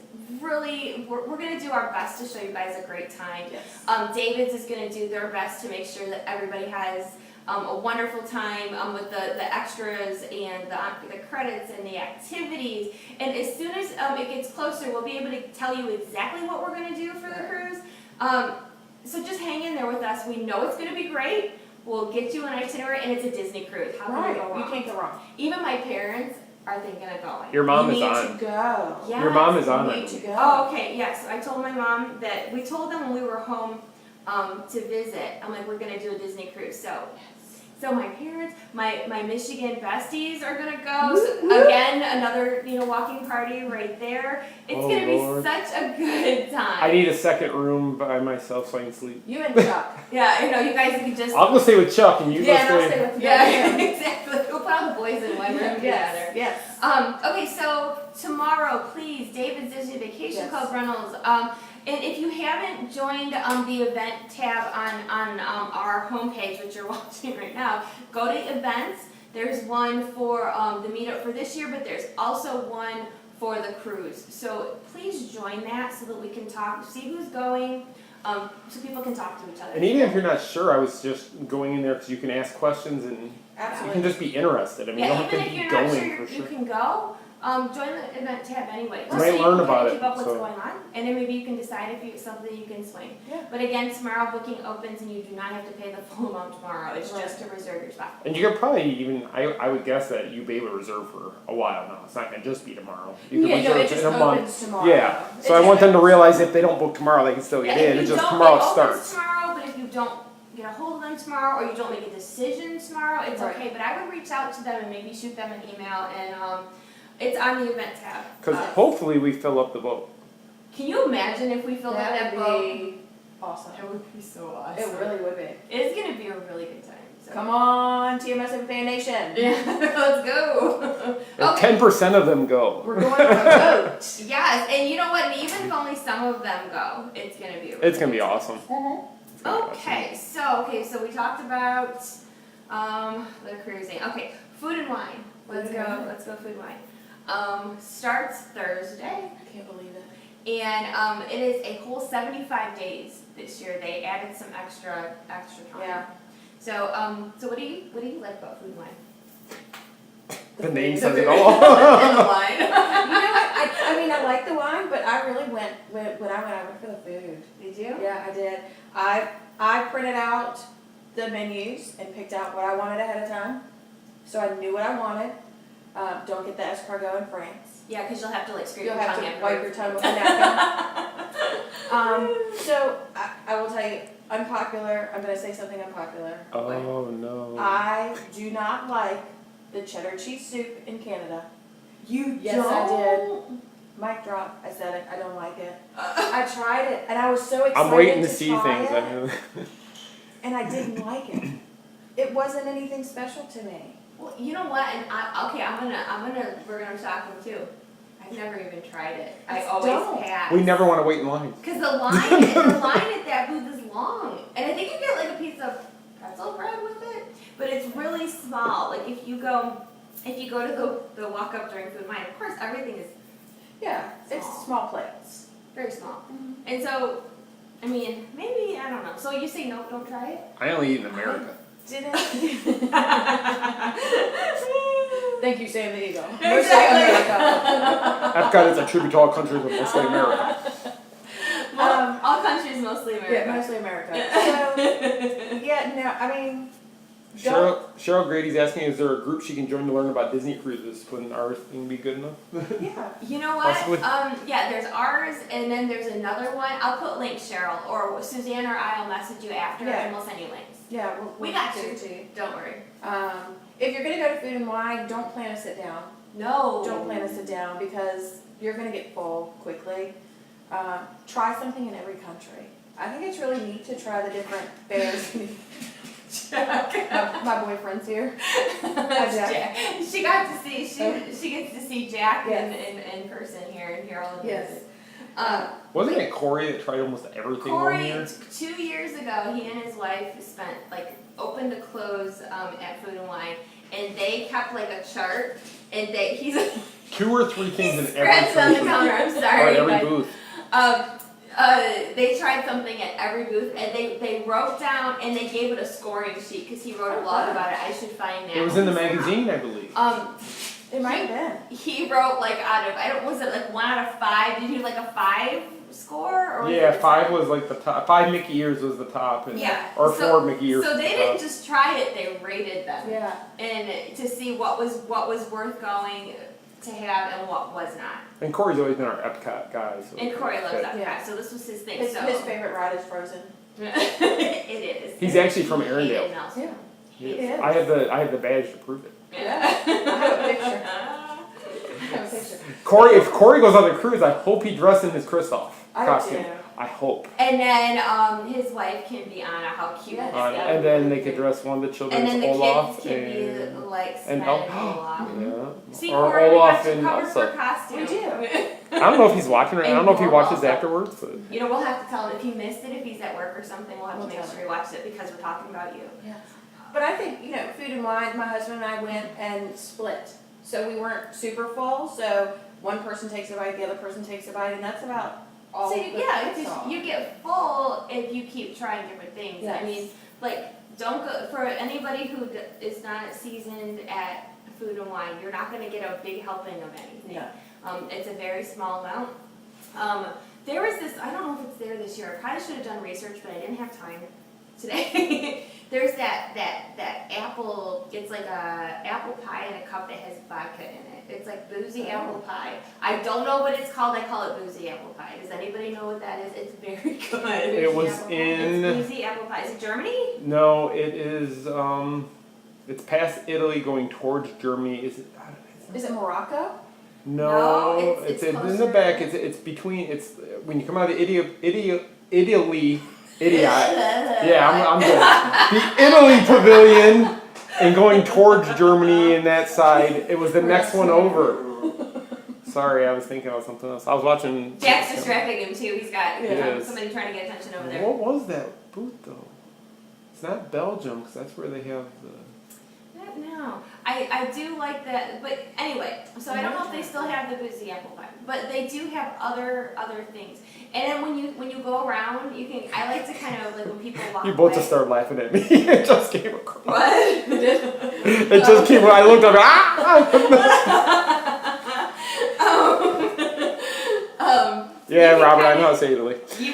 really, we're gonna do our best to show you guys a great time. Yes. David's is gonna do their best to make sure that everybody has a wonderful time with the extras and the credits and the activities. And as soon as it gets closer, we'll be able to tell you exactly what we're gonna do for the cruise. So just hang in there with us. We know it's gonna be great. We'll get you an itinerary, and it's a Disney cruise. How can Right. you go wrong? You can't go wrong. Even my parents are thinking of going. Your mom you is need on. to go. Yes. Your mom is on You it. need to go. Oh, okay, yes. I told my mom that, we told them when we were home to visit, I'm like, we're gonna do a Disney cruise, so my parents, my Michigan besties are gonna go. So, again, another, walking party right there. It's Oh, gonna Lord. be such a good time. I need a second room by myself so I can sleep. You and Chuck. Yeah, you guys can just. I'll go stay with Chuck and you Yeah, and go I'll stay. stay with you. Yeah, exactly. We'll put all the boys in one room together. Yes. Yes. Okay, so tomorrow, please, David's Disney Vacation Yes. Club Rentals. And if you haven't joined the event tab on our homepage, which you're watching right now, go to events. There's one for the meetup for this year, but there's also one for the cruise. So please join that so that we can talk, see who's going, so people can talk to each other. And even if you're not sure, I was just going in there because you can ask questions and you Absolutely. can just be interested. I mean, you Yeah, don't have even to if be you're not going sure for you sure. can go, join the event tab anyway. I might so learn you can about kinda it, keep up what's so- going on, and then maybe you can decide if it's something you can swing. Yeah. But again, tomorrow booking opens and you do not have to pay the full amount tomorrow. It's just to reserve your spot. And you could probably even, I would guess that you'd be able to reserve for a while now. It's not going to just be tomorrow. You can Yeah, no, reserve it just in a month. opens tomorrow. Yeah. It So I just want them to opens. realize if they don't book tomorrow, they can still get Yeah, in. if It's you just don't, tomorrow it it opens starts. tomorrow, but if you don't get a hold of them tomorrow or you don't make a decision tomorrow, it's Right. okay. But I would reach out to them and maybe shoot them an email, and it's on the event tab. Because hopefully we fill up the boat. Can you imagine if we filled up that That boat? would be awesome. It would be so awesome. It really would be. It's gonna be a really good time. So. Come on, TMSM Fan Nation. Yeah, let's go. If Okay. 10% of them go, We're going on a boat. Yes, and you know what? And even if only some of them go, it's gonna be. it's going to be awesome. It's gonna be awesome. Okay, so we talked about the cruising. Okay, food and wine. Let's Food and go. wine. Let's go food and wine. Starts Thursday, I can't believe it. and it is a whole 75 days this year. They added some extra time. Yeah. So so what do you like about food and wine? The name food. says it And all. the wine. You know what? I mean, I like the wine, but I really went for the food. Did you? Yeah, I did. I printed out the menus and picked out what I wanted ahead of time, so I knew what I wanted. Don't get the escargot in France. Yeah, because you'll have to like scrape You'll your have tongue to afterwards. wipe your tongue with a napkin. So I will tell you, unpopular. I'm going to say something unpopular. Oh, no. I do not like the cheddar cheese soup in Canada. You Yes, I did. Mic drop. I said it. I don't like it. I tried it, and I was so excited I'm waiting to to see try things. it, and I didn't like it. It wasn't anything special to me. Well, you know what? And we're gonna shock them too. I've never even tried it. I always Don't. pass. We never want to wait in line. Cause the line at that booth is long, and I think you get like a piece of pretzel bread with it, but it's really small. Like if you go to the walk up during food line, of course everything is Yeah, it's small plates. very small, and so I mean maybe I don't know. So you say no, don't try it. I only eat in America. Didn't. Thank you, Sam. There you go. Exactly. Epcot is a tribute to all countries, but mostly America. All countries, mostly America. Yeah, mostly America. So, yeah, no, I mean, Cheryl Grady's asking, is there a group she can join to learn about Disney cruises? Wouldn't our thing be good enough? yeah. You know what? Possibly. Yeah, there's ours, and then there's another one. I'll put links, Cheryl, or Suzanne or I'll message you after, Yeah. and we'll send you links. Yeah, We got give you. it to you. Don't worry. If you're gonna go to Food and Wine, don't plan to sit down. No. Don't plan to sit down because you're gonna get full quickly. Try something in every country. I think it's really neat to try the different fairs. my boyfriend's here. Jack. She got to see. She gets to see Jack Yes. in person here and hear all of Yes. this. Wasn't it Corey that tried almost everything one Corey, year? 2 years ago, he and his wife spent like open to close at Food and Wine, and they kept like a chart, and he's 2 or 3 things in every scratched on the country. counter. I'm Or sorry, every but booth. they tried something at every booth, and they wrote down, and they gave it a scoring sheet because he wrote a blog about it. I should find that. It was in the magazine, I believe. It might have been. He wrote like was it like 1 out of 5? Did he do like a 5 score? Or was Yeah, it 5 was like the top. 5 Mickey ears was the top. And, Yeah. Or So- 4 Mickey ears. So was they the didn't top. just try it; they rated them, Yeah. and to see what was worth going to have and what was not. And Corey's always been our Epcot guy. So And Corey loves that. that. Yeah. So this was his thing. His, so his favorite ride is Frozen. it is. He's actually from He hated Arendelle. Nelson. Yeah. He He is. is. I have the badge to prove it. Yeah. I have a picture. I have a picture. Corey, if Corey goes on the cruise, I hope he dresses in his Kristoff I costume. do. I hope. And then his wife can be Anna. How cute Yes. is that? And then they could dress one of the children And as then the Olaf kids can be and like Sven and and Olaf. Olaf. Yeah. See, Or Corey, we Olaf got you and covered for Elsa. costume. We do. I don't know if he's watching right now. I don't know if he And watches Olaf. afterwards. But You know, we'll have to tell him if he missed it, if he's at work or something, we'll have We'll to make tell sure he watches it because we're talking about you. Yes. But I think, Food and Wine, my husband and I went and split. So we weren't super full, so one person takes a bite, the other person takes a bite, and that's about all. So that's because all. you get full if you keep trying different things. Yes. I mean, like, don't go, for anybody who is not seasoned at Food and Wine, you're not gonna get a big helping of anything. No. It's a very small amount. There was this, I don't know if it's there this year, I probably should have done research, but I didn't have time today. There's that apple, it's like a apple pie in a cup that has vodka in it. It's like boozy apple pie. I don't know what it's called, I call it boozy apple pie. Does anybody know what that is? It's very good. it was apple pie. in. It's boozy apple pie. Is it Germany? No, it is. It's past Italy, going towards Germany. Is it? Is it Morocco? No, No, it's in the closer. back. It's between. It's when you come out of Italy. Yeah, I'm good. The Italy Pavilion and going towards Germany and that side. It was the next one over. Sorry, I was thinking about something else. I was watching. Jack's distracting him too. He's got It is. somebody trying to get attention over there. What was that booth though? It's not Belgium because that's where they have the. No, I do like that, but anyway, so I don't know if they still have the boozy apple pie, but they do have other things. And then when you go around, you can. I like to kind of like when people walk. You both away. just started laughing at me. It just came across. What? It just came. I looked up. Yeah, Robert, I know how to say Italy. You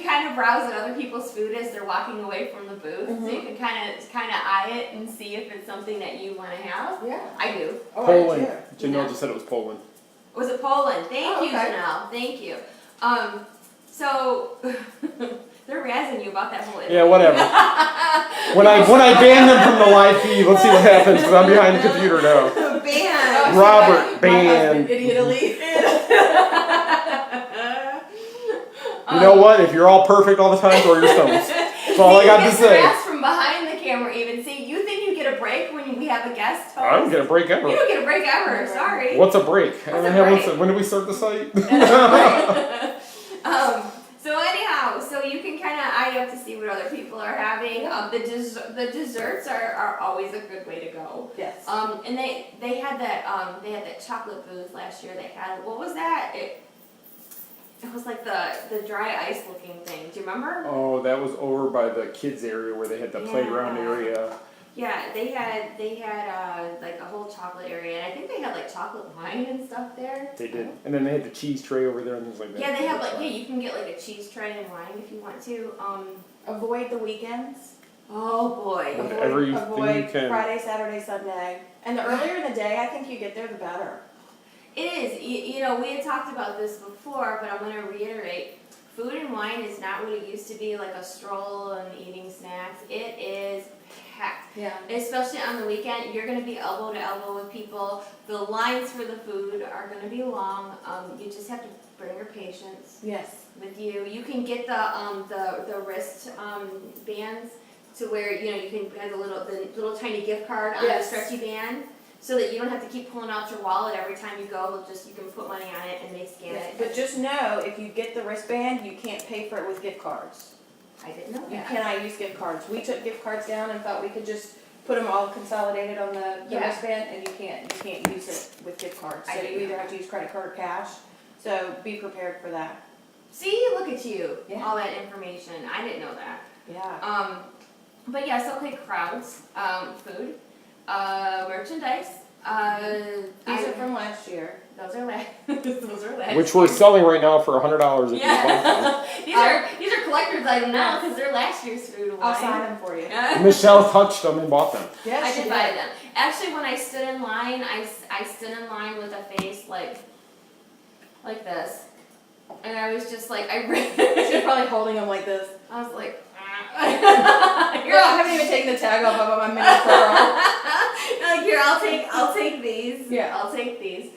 kind of browse at other people's food as they're walking away from the booth, so you can kind of eye it and see if it's something that you want to have. Yeah. I do. Oh, Poland. I do. Janelle just said it was Poland. Was it Poland? Thank Oh, you, okay. Janelle. Thank you. So they're razzing you about that whole. Yeah, whatever. When I ban them from the live feed, let's see what happens because I'm behind the computer now. Ban. Robert My Band. husband in Italy. You know what? If you're all perfect all the time, throw your stones. That's all I got to say. Harassed from behind the camera even. See, you think you get a break when we have a guest host? I don't get a break ever. You don't get a break ever, sorry. What's a break? What's a break? When did we start the site? So anyhow, so you can kind of eye up to see what other people are having. The desserts are always a good way to go. Yes. And they had that chocolate booth last year. They had, what was that? It was like the dry ice looking thing. Do you remember? Oh, that was over by the kids area where they had the playground area. Yeah, they had like a whole chocolate area, and I think they had like chocolate wine and stuff there. They did, and then they had the cheese tray over there and things like that. Yeah, they have like you can get like a cheese tray and wine if you want to. Avoid the weekends. Oh boy. Whatever you can. Friday, Saturday, Sunday, and the earlier in the day I think you get there, the better. It is. You know, we had talked about this before, but I'm going to reiterate. Food and wine is not what it used to be, like a stroll and eating snacks. It is packed. Yeah. Especially on the weekend, you're going to be elbow to elbow with people. The lines for the food are going to be long. You just have to bring your patience Yes. with you. You can get the wrist bands to where you can have the little tiny gift card on the stretchy band. So that you don't have to keep pulling out your wallet every time you go. You can put money on it and they scan it. But just know, if you get the wristband, you can't pay for it with gift cards. I didn't know You that. cannot use gift cards. We took gift cards down and thought we could just put them all consolidated on the wristband, and you can't use it with gift cards. So you either have to use credit card or cash. So be prepared for that. See, look at you. Yeah. All that information. I didn't know that. Yeah. But yeah, so okay, crowds, food, merchandise. These are from last year. Those are last. Which we're selling right now for $100 if you buy them. these are collector's items now because they're last year's food and wine. I'll sign them for you. Michelle touched them and bought them. Yes, I she did buy them. Actually, when I stood in line, I stood in line with a face like this, and I was just like, She's probably holding them like this. I was like, Girl, I haven't even taken the tag off of my mini furrow. like here, I'll take these. Yeah. I'll take these.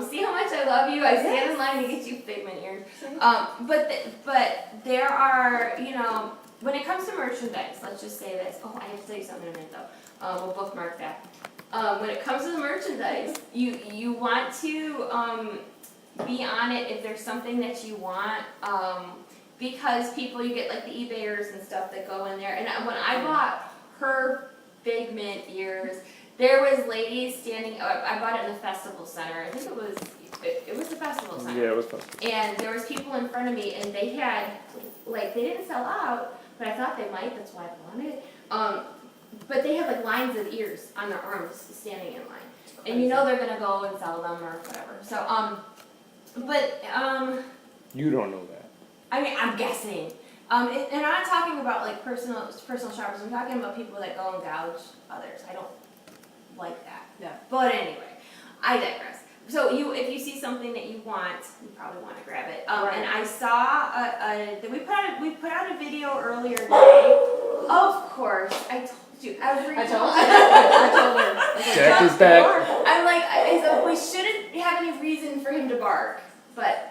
See how much I love you. I stand in line to get you figment ears. But there are, when it comes to merchandise, let's just say this. Oh, I have to tell you something in a minute though. We'll bookmark that. When it comes to the merchandise, you want to be on it if there's something that you want. Because you get like the eBayers and stuff that go in there. And when I bought her figment ears, there was ladies standing. I bought it in the festival center. I think it was the festival center. Yeah, it was festival. And there was people in front of me, and they had they didn't sell out, but I thought they might. That's why I wanted it. But they had like lines of ears on their arms standing in line, and they're gonna go and sell them or whatever. So You don't know that. I mean, I'm guessing. And I'm not talking about like personal shoppers. I'm talking about people that go and gouge others. I don't like that. No. But anyway, I digress. So if you see something that you want, you probably want to grab it. Right. And I saw that we put out a video earlier today. Of course, I told you every I time. told her. Jack is back. I'm like, so we shouldn't have any reason for him to bark, but.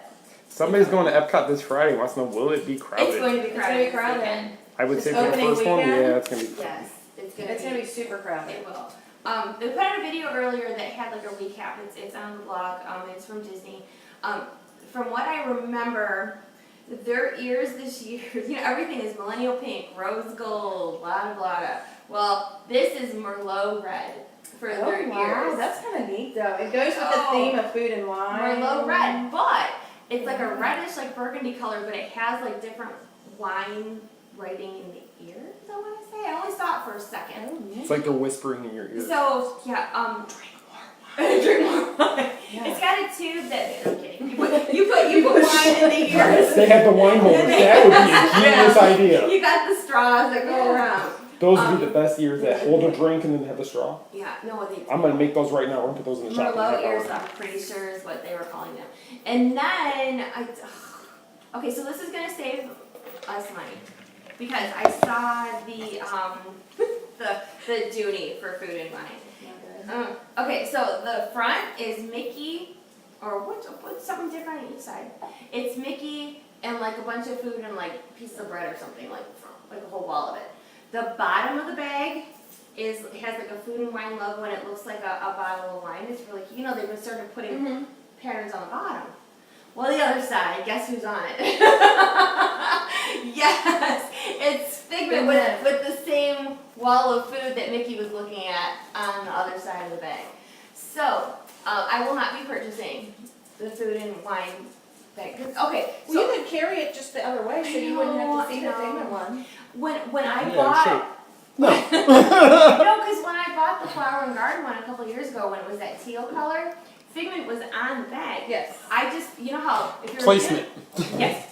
Somebody's going to Epcot this Friday. Wants to know, will it be crowded? It's going to be crowded. It's gonna be crowded. I would It's say for the opening first one, weekend? yeah, it's going to be crowded. Yes, it's It's gonna be super crowded. It will. They put out a video earlier that had like a recap. It's on the blog. It's from Disney. From what I remember, their ears this year, everything is millennial pink, rose gold, blah blah blah. Well, this is Merlot red for their ears. That's kind of neat though. It goes with the theme of food and wine. Merlot red, but it's like a reddish, like burgundy color, but it has like different wine writing in the ears. I want to say. I only saw it for a second. It's like they're whispering in your ear. So yeah, drink more wine. Drink more wine. Yeah. It's got a tube that. I'm kidding. You put wine in the ears. They have the wine holders. That would be a genius idea. You got the straws that go around. Those would be the best ears that hold a drink and then have the straw. Yeah, no, they. I'm gonna make those right now. We're gonna put those in the shop. Merlot ears, I'm pretty sure is what they were calling them. And then okay, so this is gonna save us money because I saw the Dooney for food and wine. Okay, so the front is Mickey, or what's something different on each side? It's Mickey and like a bunch of food and like a piece of bread or something, like a whole wall of it. The bottom of the bag has like a food and wine logo and it looks like a bottle of wine. It's really cute. You know, they've been started putting patterns on the bottom. Well, the other side, guess who's on it? Yes, it's Figment with the same wall of food that Mickey was looking at on the other side of the bag. So, I will not be purchasing the food and wine bag. Okay, Well, so you could carry it just the other way, so you wouldn't have to see the Figment one. when I Yeah, bought No. no, because when I bought the Flower and Garden one a couple years ago, when it was that teal color, Figment was on the bag. Yes. I just, you know how if you're Placement. yes.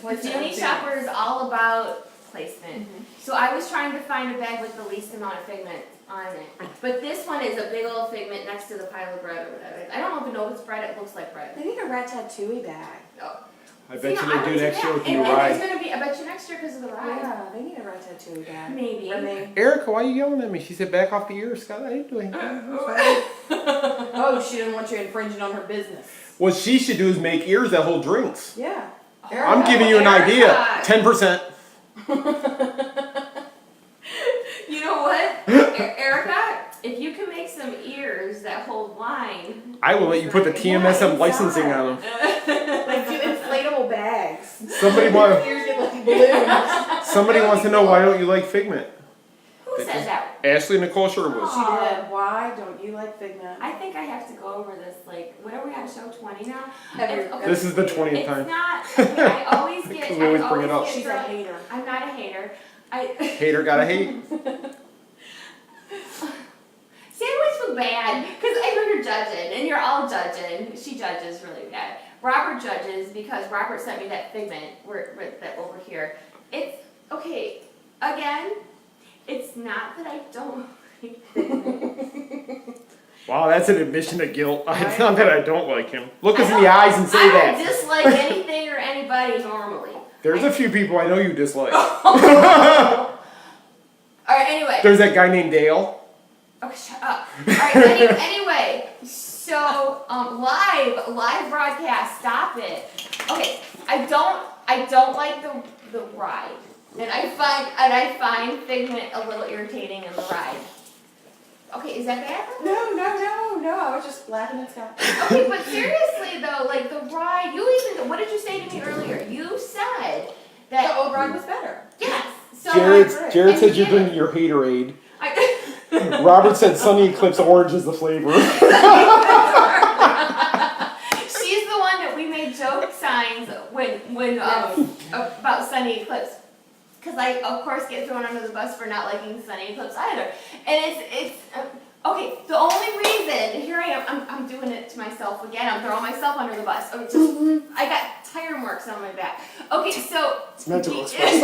Beauty shopper is all about placement. So I was trying to find a bag with the least amount of Figment on it. But this one is a big old Figment next to the pile of bread or whatever. I don't even know if it's bread, it looks like bread. They need a Ratatouille bag. Oh. I See, bet you I they would do do next year that. with your And ride. it's gonna be, I bet you next year because of the ride. Yeah, they need a Ratatouille bag. Maybe. Erica, why are you yelling at me? She said back off the ears, Scott. I ain't doing Oh, she didn't want you infringing on her business. What she should do is make ears that hold drinks. Yeah. I'm giving you an idea. 10%. You know what, Erica? If you can make some ears that hold wine, I will let you put the TMSM inside. licensing on them. Like do inflatable bags. Somebody want. Ears get like balloons. Somebody wants to know why don't you like Figment? who said that? Ashley Nicole Sherwood. She did. Why don't you like Figment? I think I have to go over this. Like, what are we on show 20 now? Every- This is the 20th It's time. not. Okay, I always get. Because we always bring it up. She's a hater. I'm not a hater. Hater gotta hate. See, I always feel bad because I know you're judging, and you're all judging. She judges really bad. Robert judges because Robert sent me that Figment that over here. It's okay. Again, it's not that I don't like Figment. Wow, that's an admission of guilt. It's not that I don't like him. Look us in the eyes and say I that. don't dislike anything or anybody normally. There's a few people I know you dislike. All right. Anyway. There's that guy named Dale. Okay, shut up. All right. Anyway, so live broadcast. Stop it. Okay, I don't like the ride, and I find Figment a little irritating in the ride. Okay, is that bad? No. I was just laughing at Scott. Okay, but seriously though, like the ride. What did you say to me earlier? You said The that old ride was better. yes. So Jared and said you you're did drinking your haterade. I, Robert said Sunny Eclipse Orange is the flavor. She's the one that we made joke signs when about Sunny Eclipse, because I of course get thrown under the bus for not liking Sunny Eclipse either, and it's okay. The only reason here I am, I'm doing it to myself again. I'm throwing myself under the bus. Okay, just, I got tire marks on my back. Okay, so It's mental express.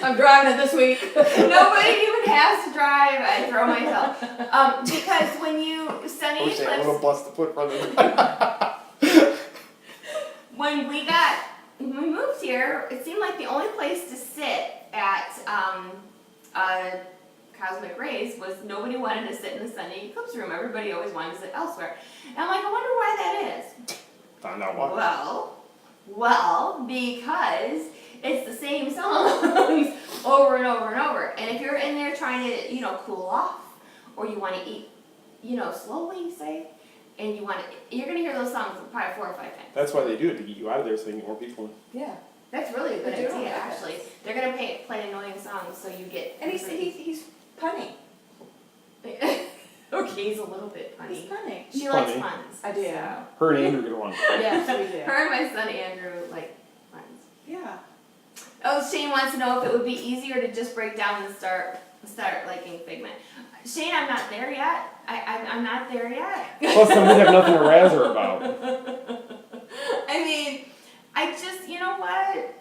I'm driving it this week. nobody even has to drive. I throw myself because when you Sunny Wish they had a Eclipse. little bus to put front of it. When we moved here, it seemed like the only place to sit at Cosmic Rays was nobody wanted to sit in the Sunny Eclipse room. Everybody always wanted to sit elsewhere. And I'm like, I wonder why that is. Find out why. Well, because it's the same songs over and over and over. And if you're in there trying to, cool off, or you want to eat, slowly, say, and you're gonna hear those songs probably 4 or 5 times. That's why they do it, to get you out of there so they can get more people in. Yeah. That's really a good They do it on idea, purpose. actually. They're gonna play annoying songs so you get. And he's punny. Okay, he's a little bit He's funny. punny. She likes Funny. puns. I do. So. Her and Andrew get along. Yes, we do. Her and my son Andrew like puns. Yeah. Oh, Shane wants to know if it would be easier to just break down and start liking Figment. Shane, I'm not there yet. I'm not there yet. Plus, some would have nothing to razz her about. I mean, I just, you know what?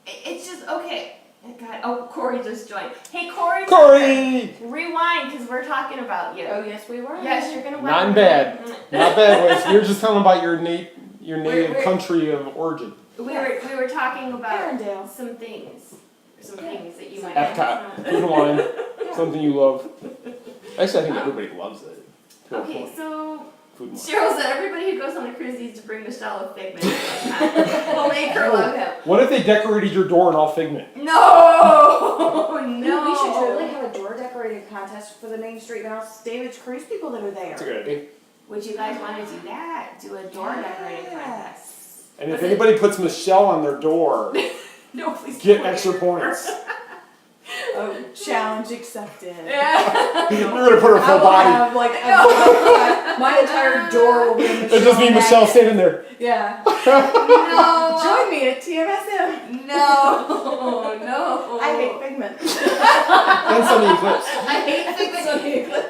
It's just, okay. God, oh, Corey just joined. Hey, Corey! Corey! Rewind, because we're talking about you. Oh, yes, we were. Yes, you're going to Not in bad. Not bad ways. You're just telling about your native We're- country of origin. We were talking about Arendelle. some things. some things that you might Epcot, food and wine, something you love. Actually, I think everybody loves it. Okay, so Food and wine. Cheryl said everybody who goes on a cruise needs to bring Michelle a figment. We'll make her love him. What if they decorated your door in all figment? No, no. We should totally have a door decorating contest for the Main Street Mouse David's Cruise people that are there. That's a good idea. Would you guys want to do that? Do a door decorating contest? And if anybody puts Michelle on their door, No, please. get don't. extra points. Oh, challenge accepted. Yeah. We're gonna put her I full will body. have like my entire door will be a Michelle. It'll just be Michelle magnet. standing there. Yeah. No. Join me at TMSM. No. No. I hate pigment. And Sunny Eclipse. I hate figment. Sunny eclipse.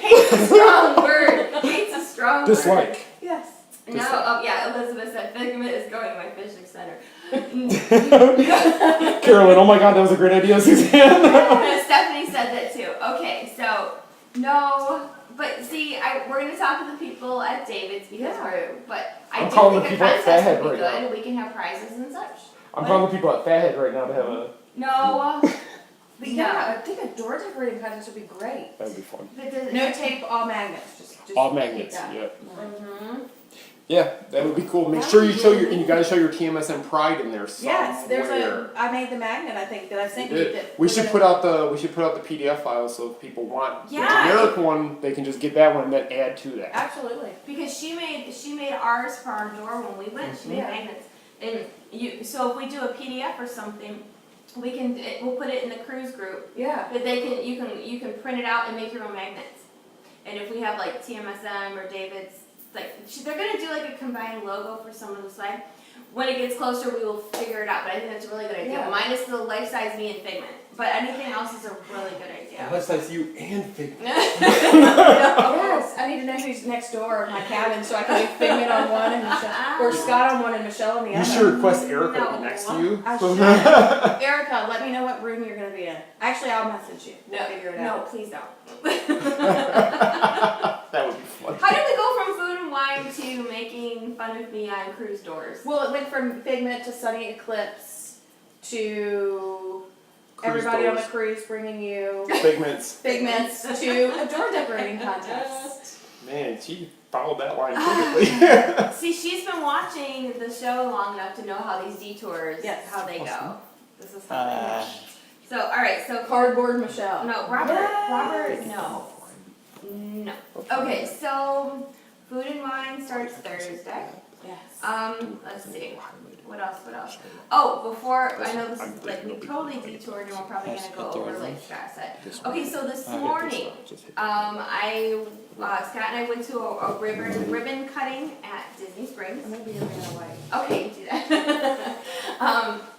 Hate's a strong word. Hate's a strong word. Dislike. Yes. No, oh yeah, Elizabeth said figment is going to my fishing center. Carolyn, oh my god, that was a great idea, Suzanne. Stephanie said that too. Okay, so no, but see, we're gonna talk to the people at David's because I I'm do calling think the a people at contest Fathead would be right good. We can have prizes and such. I'm calling the people at Fathead right now to have a. No, but Yeah, I think a door decorating contest would be great. That'd be fun. No tape, all magnets. Just All magnets, yeah. yeah. Mm-hmm. Yeah, that would be cool. Make sure you show your, and you gotta show your TMSM pride in there somewhere. Yes, there's I made the magnet, I think, that I sent you. that We we're should gonna- put out the PDF file so if people want Yeah. the generic one, they can just get that one and then add to that. Absolutely. Because she made ours for our door when we went. She made Yeah. magnets, and so if we do a PDF or something, we'll put it in the cruise group. Yeah. But you can print it out and make your own magnets. And if we have like TMSM or David's, they're gonna do like a combined logo for some of the slide. When it gets closer, we will figure it out. But I think that's a really good idea. Yeah. Minus the life size me and figment, but anything else is a really good idea. Unless that's you and Fig. Yes, I need to know who's next door in my cabin so I can leave Figment on one and Michelle, or Scott on one and Michelle on the You other. should request Erica to No. be next to you. I should. Erica, let me know what room you're gonna be in. Actually, I'll message you. We'll figure it out. No, please don't. That would be fun. How did we go from food and wine to making fun of me on cruise doors? Well, it went from Figment to Sunny Eclipse to Cruise everybody on the doors. cruise bringing you Figments. Figments to a door decorating contest. Man, she followed that line perfectly. See, she's been watching the show long enough to know how these detours, Yes. how they go. This is how they go. So, all right, so Cardboard Michelle. no, Robert, Yes. no. Okay, so food and wine starts Thursday. Yes. Let's see. What else? Oh, before, I know this is like, we totally detoured and we're probably gonna go over like Scott said. Okay, so this morning, Scott and I went to a ribbon cutting at Disney Springs. I'm gonna be your man away. Okay, do that.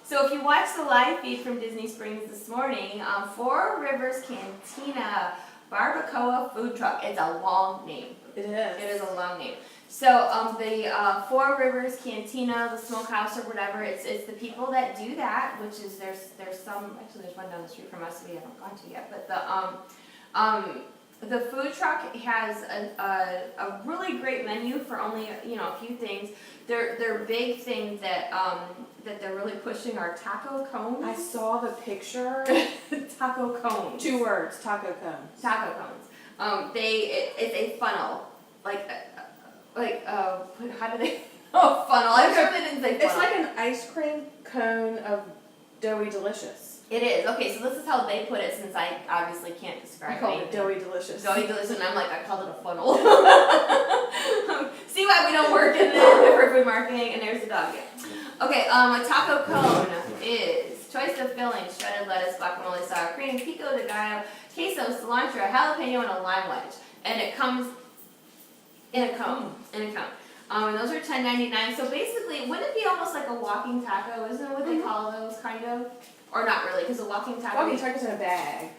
So if you watch the live feed from Disney Springs this morning, Four Rivers Cantina Barbacoa Food Truck. It's a long name. It is. It is a long name. So the Four Rivers Cantina, the smokehouse or whatever, it's the people that do that, which is there's one down the street from us we haven't gone to yet, but the food truck has a really great menu for only a few things. Their big thing that they're really pushing are taco cones. I saw the picture. Taco cones. 2 words, taco cones. Taco cones. It's a funnel, how do they? Oh, funnel. I'm sure they didn't say funnel. It's like an ice cream cone of doughy delicious. It is. Okay, so this is how they put it, since I obviously can't I describe called it anything. doughy delicious. Doughy delicious, and I'm like, I called it a funnel. See why we don't work in for food marketing, and there's the dog again. Okay, a taco cone is choice of fillings: shredded lettuce, guacamole, sour cream, pico de gallo, queso, cilantro, jalapeno, and a lime wedge. And it comes in a cone. And those are $10.99. So basically, wouldn't it be almost like a walking taco? Isn't it what they call those, kind of? Or not really, because a walking taco. Walking taco's in a bag.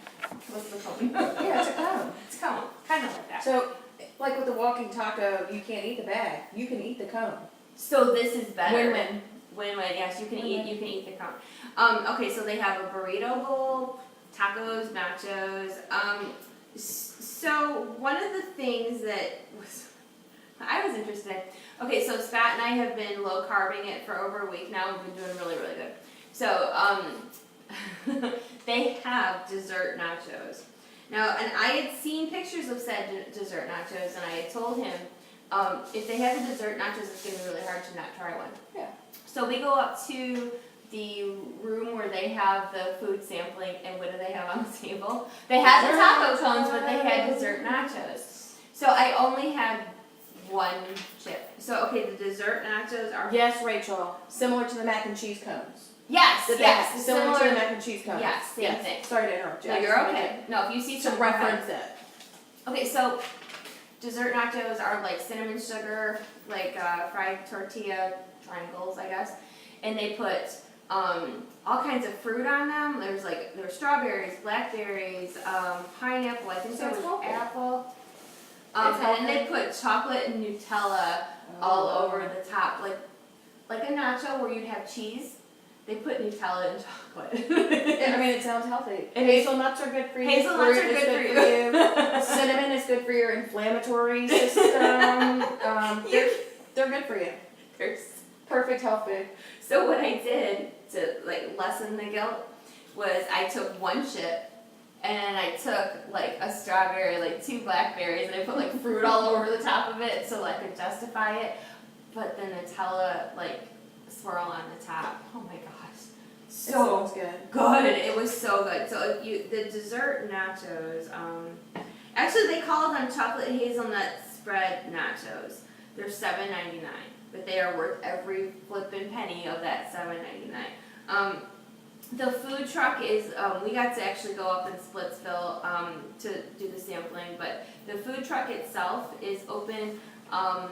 What's the cone? Yeah, it's a cone. It's cone, kind of like that. So, like with the walking taco, you can't eat the bag. You can eat the cone. So this is better. Win-win. Win-win. Yes, you can eat the cone. Okay, so they have a burrito bowl, tacos, nachos. So one of the things that I was interested in. Okay, so Scott and I have been low carbing it for over a week now. We've been doing really, really good. So, they have dessert nachos. Now, and I had seen pictures of said dessert nachos, and I had told him, if they have the dessert nachos, it's gonna be really hard to not try one. Yeah. So we go up to the room where they have the food sampling, and what do they have on the table? They had the taco cones, but they had dessert nachos. So I only had one chip. So, okay, the dessert nachos are... Yes, Rachel, similar to the mac and cheese cones. Yes, That they yes, have, similar to the mac and cheese cones. Yes, same thing. Sorry to interrupt you. No, I you're just wanted okay. No, if you see To something... reference it. Okay, so dessert nachos are like cinnamon sugar, like fried tortilla triangles, I guess. And they put all kinds of fruit on them. There's strawberries, blackberries, pineapple, I think So there it's was healthy. apple. It's And then they put chocolate and Nutella all over the top, like a nacho where you'd have cheese. They put Nutella and chocolate. I mean, it sounds healthy. It is. Hazelnuts are good for you. Hazelnuts Fruit are is good for you. Cinnamon is good for your inflammatory system. They're good for you. There's Perfect health food. So what I did to lessen the guilt was I took one chip and I took a strawberry, 2 blackberries, and I put fruit all over the top of it so I could justify it. But the Nutella swirl on the top. Oh my gosh, so It sounds good. good! It was so good. So the dessert nachos. Actually they call them chocolate hazelnut spread nachos. They're $7.99. But they are worth every flippin' penny of that $7.99. The food truck is, we got to actually go up in Splitsville to do the sampling, but the food truck itself is open on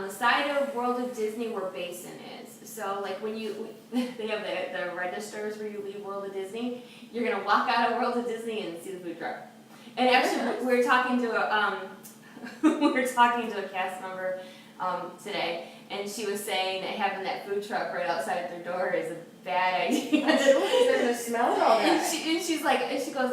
the side of World of Disney where Basin is. So when they have the registers where you leave World of Disney, you're gonna walk out of World of Disney and see the food truck. And actually, we were talking to a cast member today, and she was saying that having that food truck right outside their door is a bad idea. I'm sure because they're gonna smell it all And day. she goes,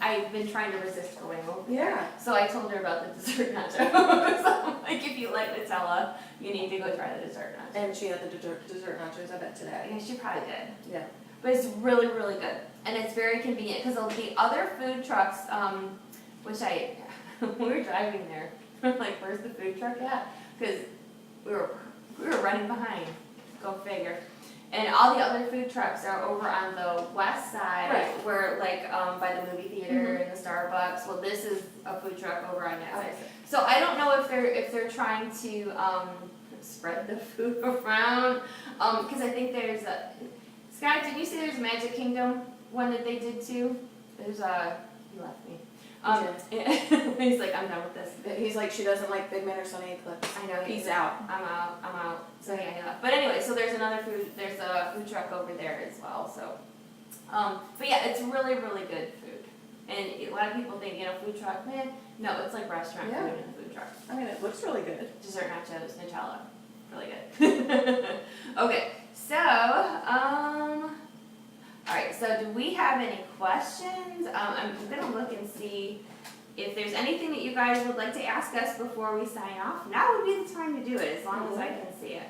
I've been trying to resist going over there. Yeah. So I told her about the dessert nachos. So, if you like Nutella, you need to go try the dessert nachos. And she had the dessert nachos, I bet, today. Yeah, she probably did. Yeah. But it's really, really good. And it's very convenient, because the other food trucks, which we were driving there, where's the food truck at? Because we were running behind, go figure. And all the other food trucks are over on the west side, Right. where by the movie theater and the Starbucks. Well, this is a food truck over on that side. So I don't know if they're trying to spread the food around, because I think there's a Scott. Did you see there's Magic Kingdom one that they did too? There's he left me. He's like, I'm done with this. He's like, she doesn't like Big Man or Sunny Eclipse. I know. Peace out. I'm out. So yeah. But anyway, so there's a food truck over there as well. So, but yeah, it's really, really good food. And a lot of people think, food truck, man. No, it's like restaurant food in a food truck. I mean, it looks really good. Dessert nachos, Nutella, really good. Okay, so all right. So do we have any questions? I'm gonna look and see if there's anything that you guys would like to ask us before we sign off. Now would be the time to do it, as long as I can see it.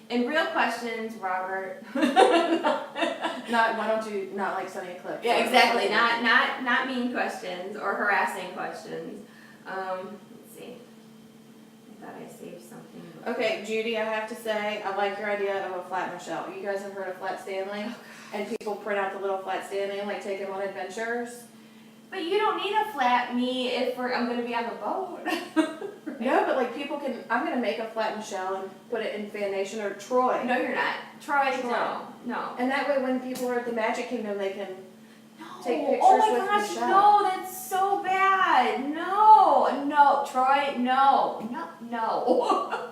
And real questions, Robert. Why don't you not like Sunny Eclipse? Yeah, exactly. Not mean questions or harassing questions. Let's see. I thought I saved something. Okay, Judy, I have to say, I like your idea of a flat Michelle. You guys have heard of Flat Stanley? And people print out the little Flat Stanley and take them on adventures? But you don't need a flat me if I'm going to be on the boat. Right? No, but people can, I'm going to make a flat Michelle and put it in Fan Nation or Troy. No, you're not. Troy, Troy. no. And that way when people are at the Magic Kingdom, they can take No. pictures Oh my with gosh, Michelle. no, that's so bad. No, Troy, no.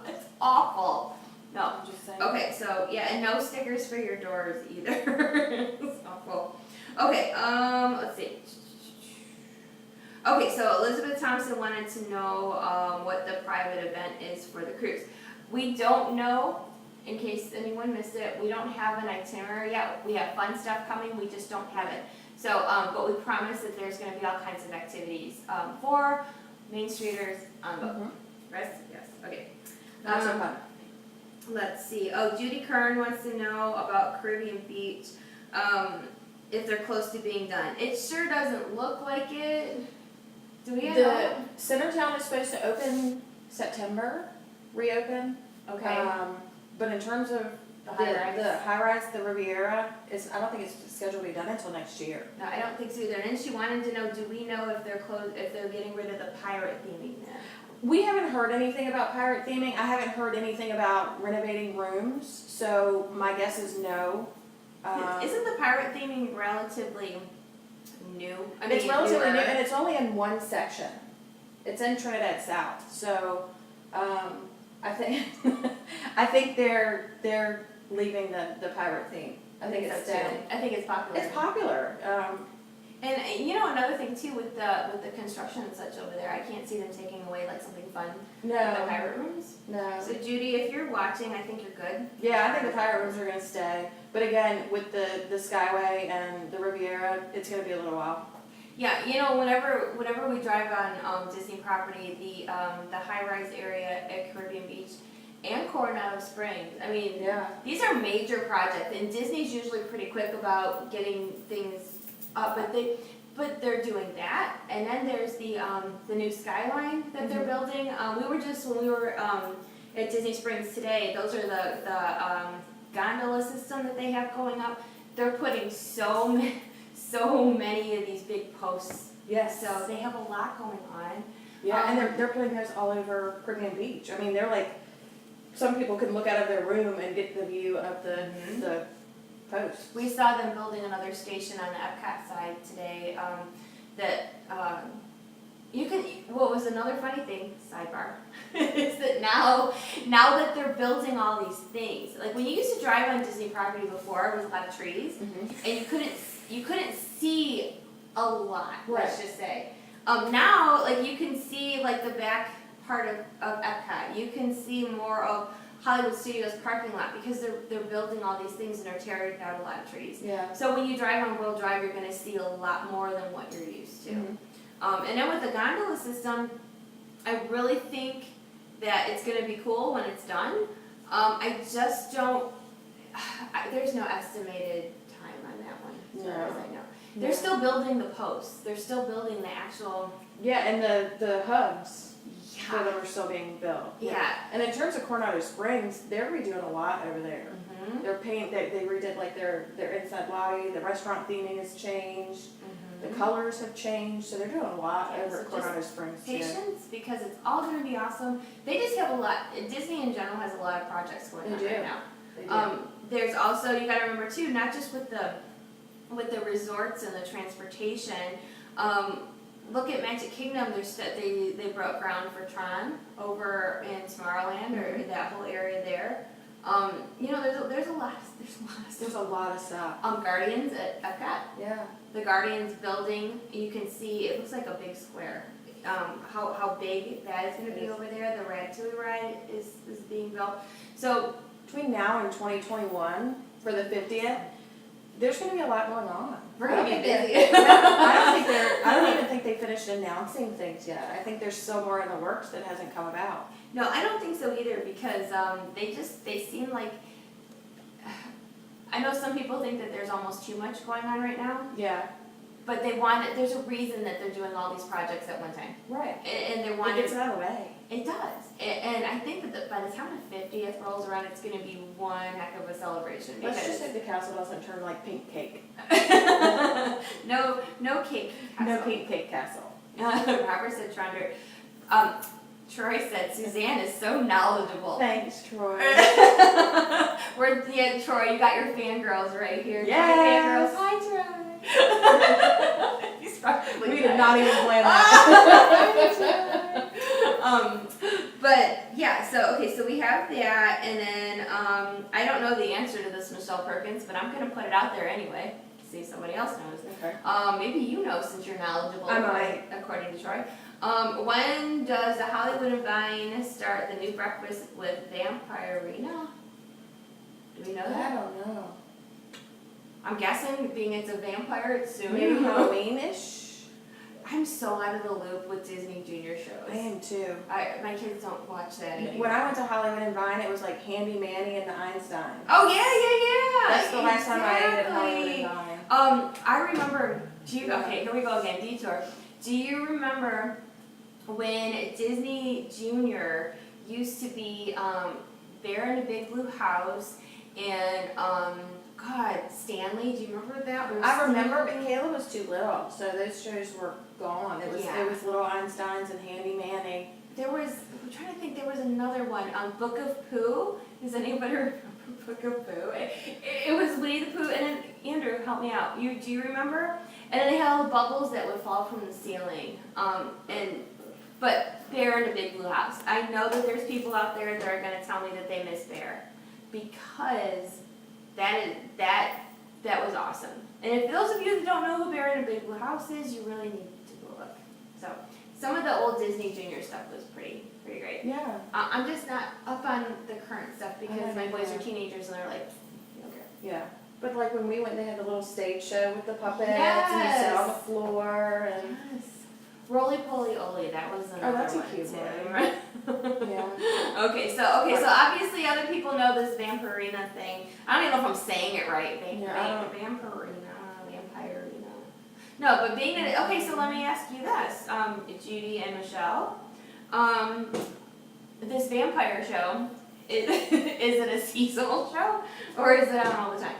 That's awful. No. I'm just saying. Okay, so yeah, and no stickers for your doors either. It's awful. Okay, let's see. Okay, so Elizabeth Thompson wanted to know what the private event is for the cruise. We don't know, in case anyone missed it, we don't have an itinerary yet. We have fun stuff coming, we just don't have it. So, but we promise that there's going to be all kinds of activities for Main Streeters on the boat. Right? Yes, okay. Not so fun. let's see. Oh, Judy Kern wants to know about Caribbean Beach. If they're close to being done. It sure doesn't look like it. Do we The know? Centertown is supposed to open September, reopen. Okay. But in terms of The high-rise? the high-rise, the Riviera, I don't think it's scheduled to be done until next year. No, I don't think so either. And then she wanted to know, do we know if they're if they're getting rid of the pirate theming there? We haven't heard anything about pirate theming. I haven't heard anything about renovating rooms, so my guess is no. Isn't the pirate theming relatively new? I mean, It's relatively new, newer. and it's only in one section. It's in Trinidad South, so I think I think they're leaving the pirate theme. I think it's so too. staying. I think it's popular. It's popular. And you know, another thing too with the construction and such over there, I can't see them taking away like something fun. The No, pirate rooms. no. So Judy, if you're watching, I think you're good. Yeah, I think the pirate rooms are gonna stay. But again, with the Skyway and the Riviera, it's gonna be a little while. Yeah, you know, whenever we drive on Disney property, the high-rise area at Caribbean Beach and Coronado Springs, I mean, Yeah. these are major projects, and Disney's usually pretty quick about getting things up, but they're doing that, and then there's the new skyline that they're building. When we were at Disney Springs today, those are the gondola system that they have going up. They're putting so many of these big posts. Yes. So they have a lot going on. Yeah, and they're putting those all over Caribbean Beach. I mean, they're like, some people can look out of their room and get the view of the posts. We saw them building another station on the Epcot side today. What was another funny thing, sidebar, is that now that they're building all these things, like when you used to drive on Disney property before, it was a lot of trees, and you couldn't see a lot, let's just say. Now, like you can see like the back part of Epcot. You can see more of Hollywood Studios parking lot because they're building all these things and they're tearing down a lot of trees. Yeah. So when you drive on World Drive, you're going to see a lot more than what you're used to. And then with the gondola system, I really think that it's going to be cool when it's done. I just don't. There's no estimated time on that one, as far as I know. They're still building the posts. They're still building the actual. Yeah, and the hubs for them are still being built. Yeah. And in terms of Coronado Springs, they're redoing a lot over there. They're they redid like their inside lobby. The restaurant theming has changed. The colors have changed, so they're doing a lot over at Coronado Springs too. Patience, because it's all going to be awesome. They just have a lot. Disney in general has a lot of projects going on right now. They do. There's also, you got to remember too, not just with the resorts and the transportation. Look at Magic Kingdom. They broke ground for Tron over in Tomorrowland or that whole area there. You know, there's a lot of stuff. There's a lot of stuff. Guardians at Epcot. Yeah. The Guardians building, you can see it looks like a big square. How big that is going to be over there. The Ratatouille ride is being built. So Between now and 2021 for the 50th, there's going to be a lot going on. we're going to be busy. I don't even think they finished announcing things yet. I think there's still more in the works that hasn't come about. No, I don't think so either because they seem like. I know some people think that there's almost too much going on right now, Yeah. but there's a reason that they're doing all these projects at one time. Right. And they're It wanting. gets out of the way. It does. And I think that by the time the 50th rolls around, it's going to be one heck of a celebration. Let's just hope the castle doesn't turn like pink cake. no cake. No pink cake castle. Robert said Tronder. Troy said Suzanne is so knowledgeable. Thanks, Troy. Troy, you got your fangirls right here. Yes. Troy fangirls. Hi, Troy. He's probably We did not even plan that. But yeah, so we have that, and then I don't know the answer to this, Michelle Perkins, but I'm gonna put it out there anyway. See if somebody else knows. Okay. Maybe you know since you're knowledgeable. I might. According to Troy. When does the Hollywood and Vine start the new breakfast with Vampirina? Do we know I that? don't know. I'm guessing, being it's a vampire, it's soon. Maybe Halloween-ish? I'm so out of the loop with Disney Junior shows. I am too. My kids don't watch that anymore. When I went to Hollywood and Vine, it was like Handy Manny and the Einstein. Oh yeah. That's the last time I ate at Hollywood Exactly. and Vine. I remember. Okay, here we go again. Detour. Do you remember when Disney Junior used to be Bear in a Big Blue House and God, Stanley? Do you remember that? I remember, but Kayla was too little, so those shows were gone. It was Little Einsteins and Handy Manny. There was. I'm trying to think. There was another one. Book of Pooh. Does anybody remember Book of Pooh? It was Winnie the Pooh, and then Andrew, help me out. Do you remember? And then they had all the bubbles that would fall from the ceiling. But Bear in a Big Blue House. I know that there's people out there that are going to tell me that they miss Bear, because that was awesome. And if those of you that don't know who Bear in a Big Blue House is, you really need to go look. So some of the old Disney Junior stuff was pretty great. Yeah. I'm just not up on the current stuff because my boys are teenagers and they're like, okay. Yeah. But like when we went, they had the little stage show with the puppets Yes. and you sit on the floor and. Yes. Roly Poly Oly, that was another that's a one cute too. one. Yeah. Okay, so obviously other people know this Vampirina thing. I don't even know if I'm saying it right. Vampirina. No, but being in it, okay, so let me ask you this, Judy and Michelle. This vampire show, is it a seasonal show or is it on all the time?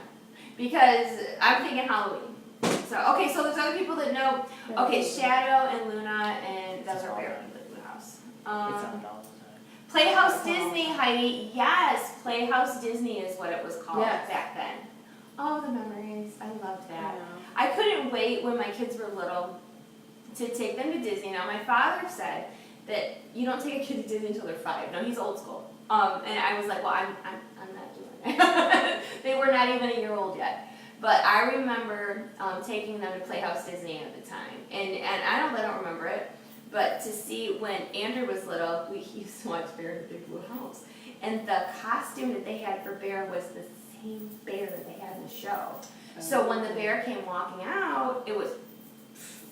Because I'm thinking Halloween. So there's other people that know. Okay, Shadow and Luna and those are Bear in the Blue House. It's on all the time. Playhouse Disney, Heidi. Yes, Playhouse Disney is what it was called Yes. back then. Oh, the memories. I loved that. I know. I couldn't wait when my kids were little to take them to Disney. Now, my father said that you don't take a kid to Disney until they're 5. No, he's old school. And I was like, well, I'm not doing that. They were not even a year old yet. But I remember taking them to Playhouse Disney at the time. And I don't remember it, but to see when Andrew was little, he used to watch Bear in the Big Blue House. And the costume that they had for Bear was the same bear that they had in the show. So when the bear came walking out, it was,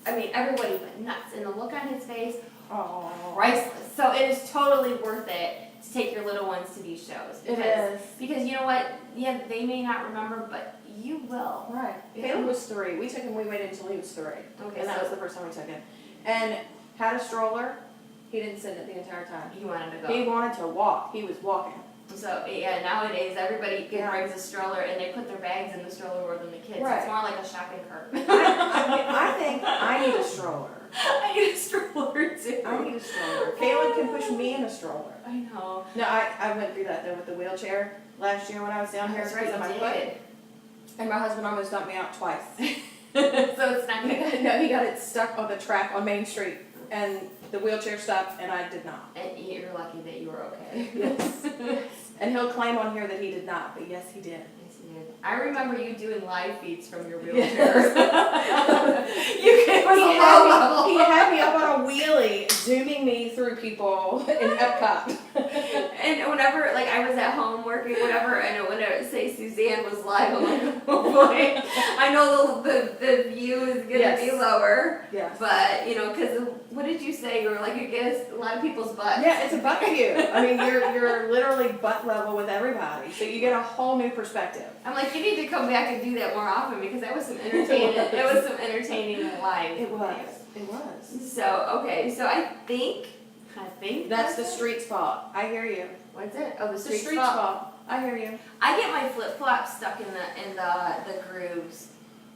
everybody went nuts. And the look on his face, priceless. So it is totally worth it to take your little ones to these shows. Because you know what? Yeah, they may not remember, but you will. Right. Caleb was 3. We waited until he was 3. Okay, And that was the first time we took him. And had a stroller. He didn't sit in it the entire time. He wanted to go. He wanted to walk. He was walking. So yeah, nowadays everybody brings a stroller and they put their bags in the stroller more than the kids. Right. It's more like a shopping cart. I think I need a stroller. I need a stroller too. I need a stroller. Caleb can push me in a stroller. I know. No, I went through that though with the wheelchair last year when I was down here That's right, because of my you foot. did. And my husband almost dumped me out twice. So it's not good. No, he got it stuck on the track on Main Street, and the wheelchair stuck, and I did not. And you're lucky that you were okay. Yes. And he'll claim on here that he did not, but yes, he did. Yes, you did. I remember you doing live feeds from your He wheelchair. he had me up on a wheelie, zooming me through people in Epcot. And whenever, I was at home working, whatever, and whenever, say, Susanne was live, I'm like, oh boy, I know the view is going to be lower. Yes. But, because, what did you say? You were like, against a lot of people's butts. Yeah, it's a butt view. You're literally butt level with everybody, so you get a whole new perspective. I'm like, you need to come back and do that more often because that was some entertaining. It was some entertaining live. It was. So I think That's the street's fault. I hear you. What's it? Oh, the The street's street's fault. fault. I hear you. I get my flip flops stuck in the grooves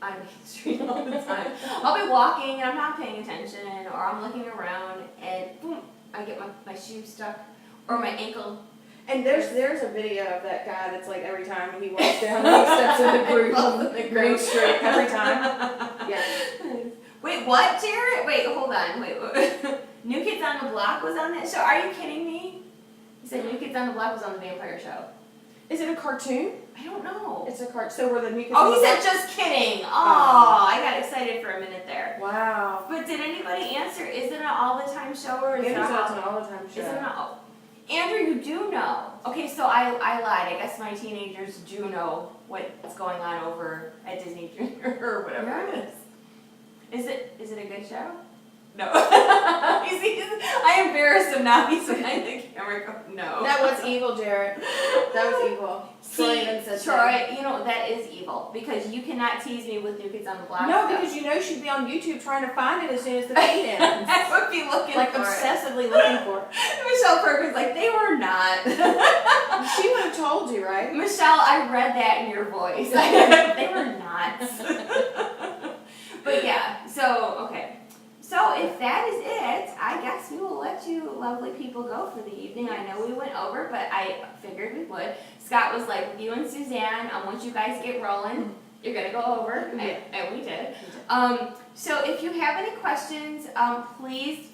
on Main Street all the time. I'll be walking and I'm not paying attention, or I'm looking around and boom, I get my shoe stuck or my ankle. And there's a video of that guy that's like every time he walks down, he steps in the groove on the Main Street every time. Yes. Wait, what, Jared? Wait, hold on. Wait. New Kids on the Block was on that show? Are you kidding me? You said New Kids on the Block was on the vampire show. Is it a cartoon? I don't know. It's a cartoon. So were the New Kids Oh, on he the said Block- just kidding. Oh, I got excited for a minute there. Wow. But did anybody answer? Isn't it an all the time show or is it It's an a all-the-time show. Isn't it all? Andrew, you do know. Okay, so I lied. I guess my teenagers do know what's going on over at Disney Junior or whatever it is. Is it a good show? No. You see, I embarrassed him now. He's behind the camera going, no. That was evil, Jared. That was evil. Troy even said Troy, you know, that is evil because you cannot tease me with New Kids on the Block. No, stuff. because you know she'd be on YouTube trying to find it as soon as the feed ends. I would be looking Like for obsessively looking for it. it. Michelle Perkins, like, they were not. She would have told you, right? Michelle, I read that in your voice. They were not. But yeah, so, okay. So if that is it, I guess we will let you lovely people go for the evening. I know we went over, but I figured we would. Scott was like, you and Suzanne, once you guys get rolling, you're going to go over. Yeah. And we did. So if you have any questions, please,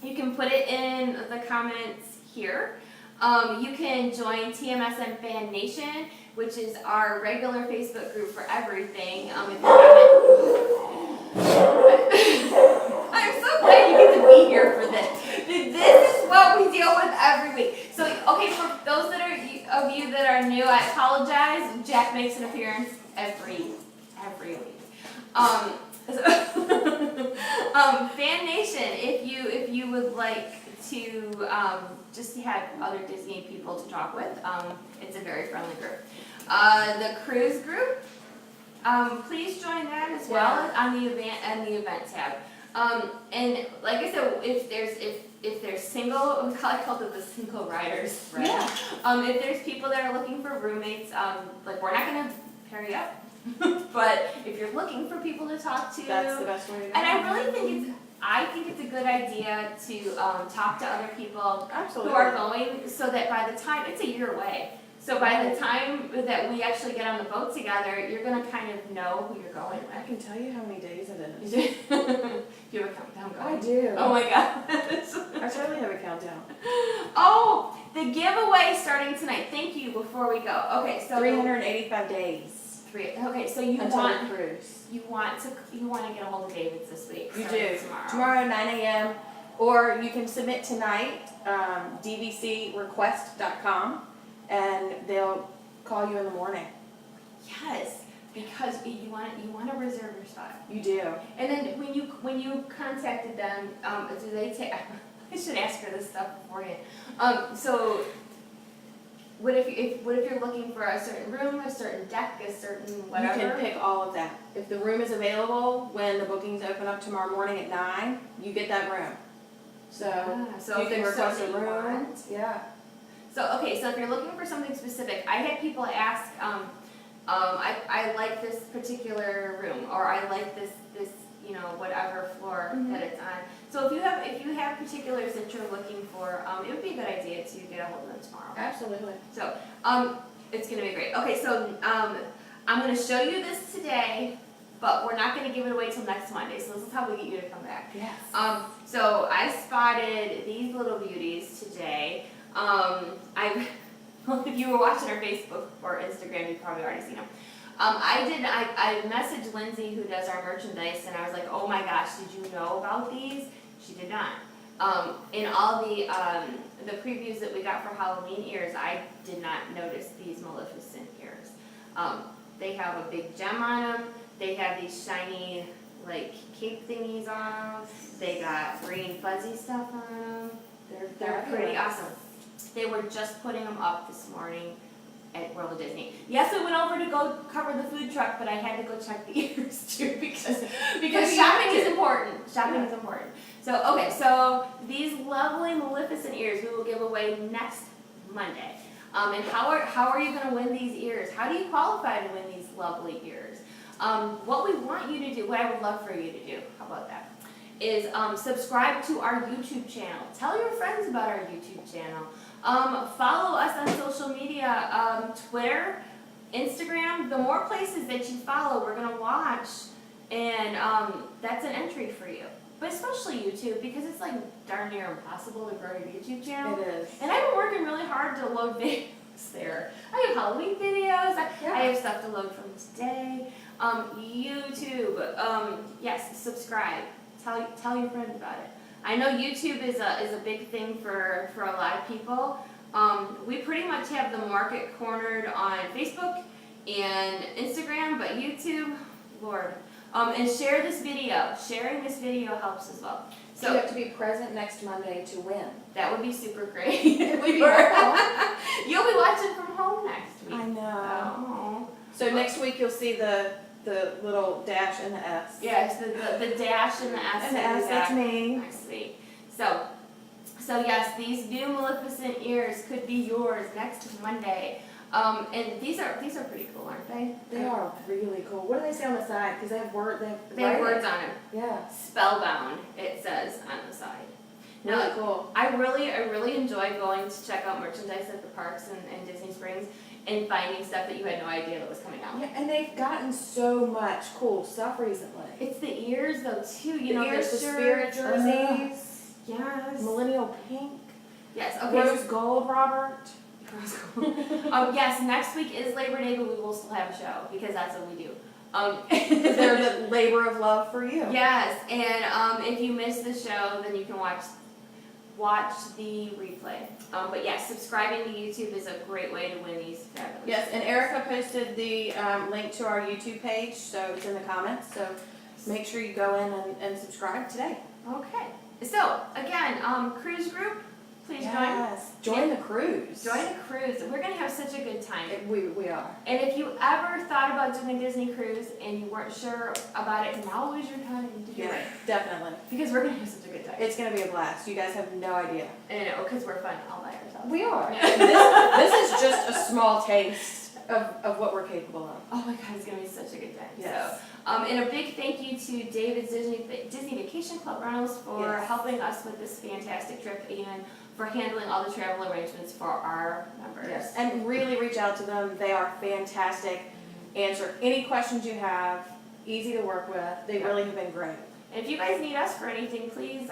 you can put it in the comments here. You can join TMSM Fan Nation, which is our regular Facebook group for everything. If you haven't... I'm so glad you get to be here for this. This is what we deal with every week. So, okay, for those of you that are new, I apologize. Jack makes an appearance every week. Fan Nation, if you would like to just have other Disney people to talk with, it's a very friendly group. The cruise group, please join that as well on the event tab. And like I said, if there's single, I call it the single riders, right? Yeah. If there's people that are looking for roommates, like we're not gonna pair you up, but if you're looking for people to talk to, That's the best way to go. and I think it's a good idea to talk to other people Absolutely. who are going, so that by the time it's a year away. So by the time that we actually get on the boat together, you're going to kind of know who you're going I with. can tell you how many days it is. You have a countdown going? I do. Oh my god. I totally have a countdown. Oh, the giveaway starting tonight. Thank you before we go. Okay, so 385 days okay, so you until want the cruise. you want to get a hold of David's this week. You starting do. tomorrow. Tomorrow 9 a.m. Or you can submit tonight, dvcrequest.com, and they'll call you in the morning. Yes, because you want to reserve your spot. You do. And then when you contacted them, do they take? I should ask her this stuff beforehand. So what if you're looking for a certain room, a certain deck, a certain whatever? You can pick all of that. If the room is available when the bookings open up tomorrow morning at 9, you get that room. So So you if can there's request a something you room. want. Yeah. So okay, so if you're looking for something specific, I had people ask, I like this particular room, or I like this whatever floor that it's on. So if you have particulars that you're looking for, it would be a good idea to get a hold of them tomorrow. Absolutely. So it's gonna be great. Okay, so I'm gonna show you this today, but we're not gonna give it away till next Monday. So this is how we get you to come back. Yes. So I spotted these little beauties today. If you were watching our Facebook or Instagram, you've probably already seen them. I messaged Lindsay, who does our merchandise, and I was like, oh my gosh, did you know about these? She did not. In all the previews that we got for Halloween ears, I did not notice these Maleficent ears. They have a big gem on them. They have these shiny, like, cape thingies on them. They got green fuzzy stuff on them. They're pretty awesome. They were just putting them up this morning at World of Disney. Yes, I went over to go cover the food truck, but I had to go check the ears too because shopping is important. Shopping is important. So okay, so these lovely Maleficent ears we will give away next Monday. And how are you going to win these ears? How do you qualify to win these lovely ears? What we want you to do, what I would love for you to do, how about that, is subscribe to our YouTube channel. Tell your friends about our YouTube channel. Follow us on social media, Twitter, Instagram. The more places that you follow, we're going to watch, and that's an entry for you. But especially YouTube, because it's like darn near impossible to grow your YouTube channel. It is. And I've been working really hard to load videos there. I have Halloween videos. I have stuff to load from today. YouTube. Yes, subscribe. Tell your friends about it. I know YouTube is a big thing for a lot of people. We pretty much have the market cornered on Facebook and Instagram, but YouTube, Lord, And share this video. Sharing this video helps as well. So you So have to be present next Monday to win. that would be super great. Would be wonderful. You'll be watching from home next week. I know. Oh. So next week you'll see the little dash and the S. Yes, the dash and the S. And the will be S, that's back me. next week. So yes, these new Maleficent ears could be yours next Monday. And these are pretty cool, aren't they? They are really cool. What do they say on the side? Because they have words on them. Yeah. Spellbound, it says on the side. Really Now, cool. I really enjoy going to check out merchandise at the parks and Disney Springs and finding stuff that you had no idea that was coming out. Yeah, and they've gotten so much cool stuff recently. It's the ears though too, The ears, the shirt, spirit jerseys, yes. Millennial pink, Yes, okay. rose gold, Robert. Yes, next week is Labor Day, but we will still have a show because that's what we do. They're the labor of love for you. Yes, and if you miss the show, then you can watch the replay. But yes, subscribing to YouTube is a great way to win these fabulous. Yes, and Erica posted the link to our YouTube page, so it's in the comments. So make sure you go in and subscribe today. Okay. So again, cruise group, please Yes, join the cruise. join the cruise. We're gonna have such a good time. We are. And if you ever thought about doing a Disney cruise and you weren't sure about it, now is your time to do it. Definitely. Because we're gonna have such a good time. It's gonna be a blast. You guys have no idea. And because we're fun all by ourselves. We are. Yeah. This is just a small taste of what we're capable of. Oh my god, it's gonna be such a good time. Yes. So, and a big thank you to David's Disney Vacation Club Reynolds for Yes. helping us with this fantastic trip and for handling all the travel arrangements for our members. Yes, and really reach out to them. They are fantastic. Answer any questions you have. Easy to work with. They really have been great. And if you guys need us for anything, please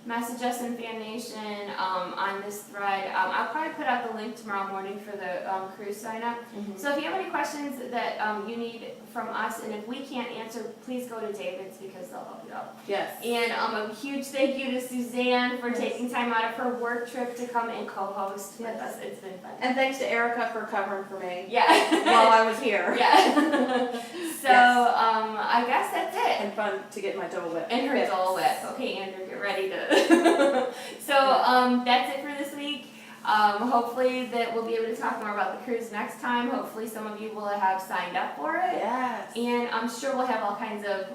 message us in Fan Nation on this thread. I'll probably put out the link tomorrow morning for the cruise sign up. So if you have any questions that you need from us, and if we can't answer, please go to David's because they'll help you out. Yes. And a huge thank you to Suzanne for Yes. taking time out of her work trip to come and co-host Yes. with us. It's been fun. And thanks to Erica for covering for me Yeah. while I was here. Yeah. So I guess that's it. And fun to get my Dole Whip. And her fixed. Dole Whip. Okay, Andrew, get ready to. So that's it for this week. Hopefully that we'll be able to talk more about the cruise next time. Hopefully some of you will have signed up for it. Yes. And I'm sure we'll have all kinds of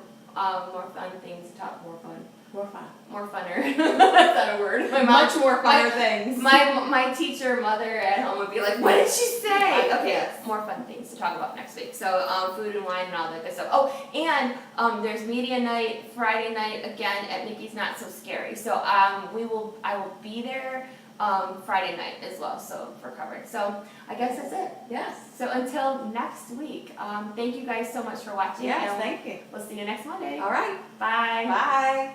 more fun things to talk, more fun. More funner. That's not a word. My mom, Much more funner things. my teacher mother at home would be like, what did she say? Okay, Yes. more fun things to talk about next week. So food and wine and all that good stuff. Oh, and there's media night Friday night again at Mickey's Not So Scary. So I will be there Friday night as well. So for covering. So I guess that's it. Yes. So until next week, thank you guys so much for watching. Yes, and thank you. We'll see you next Monday. All right. Bye. Bye.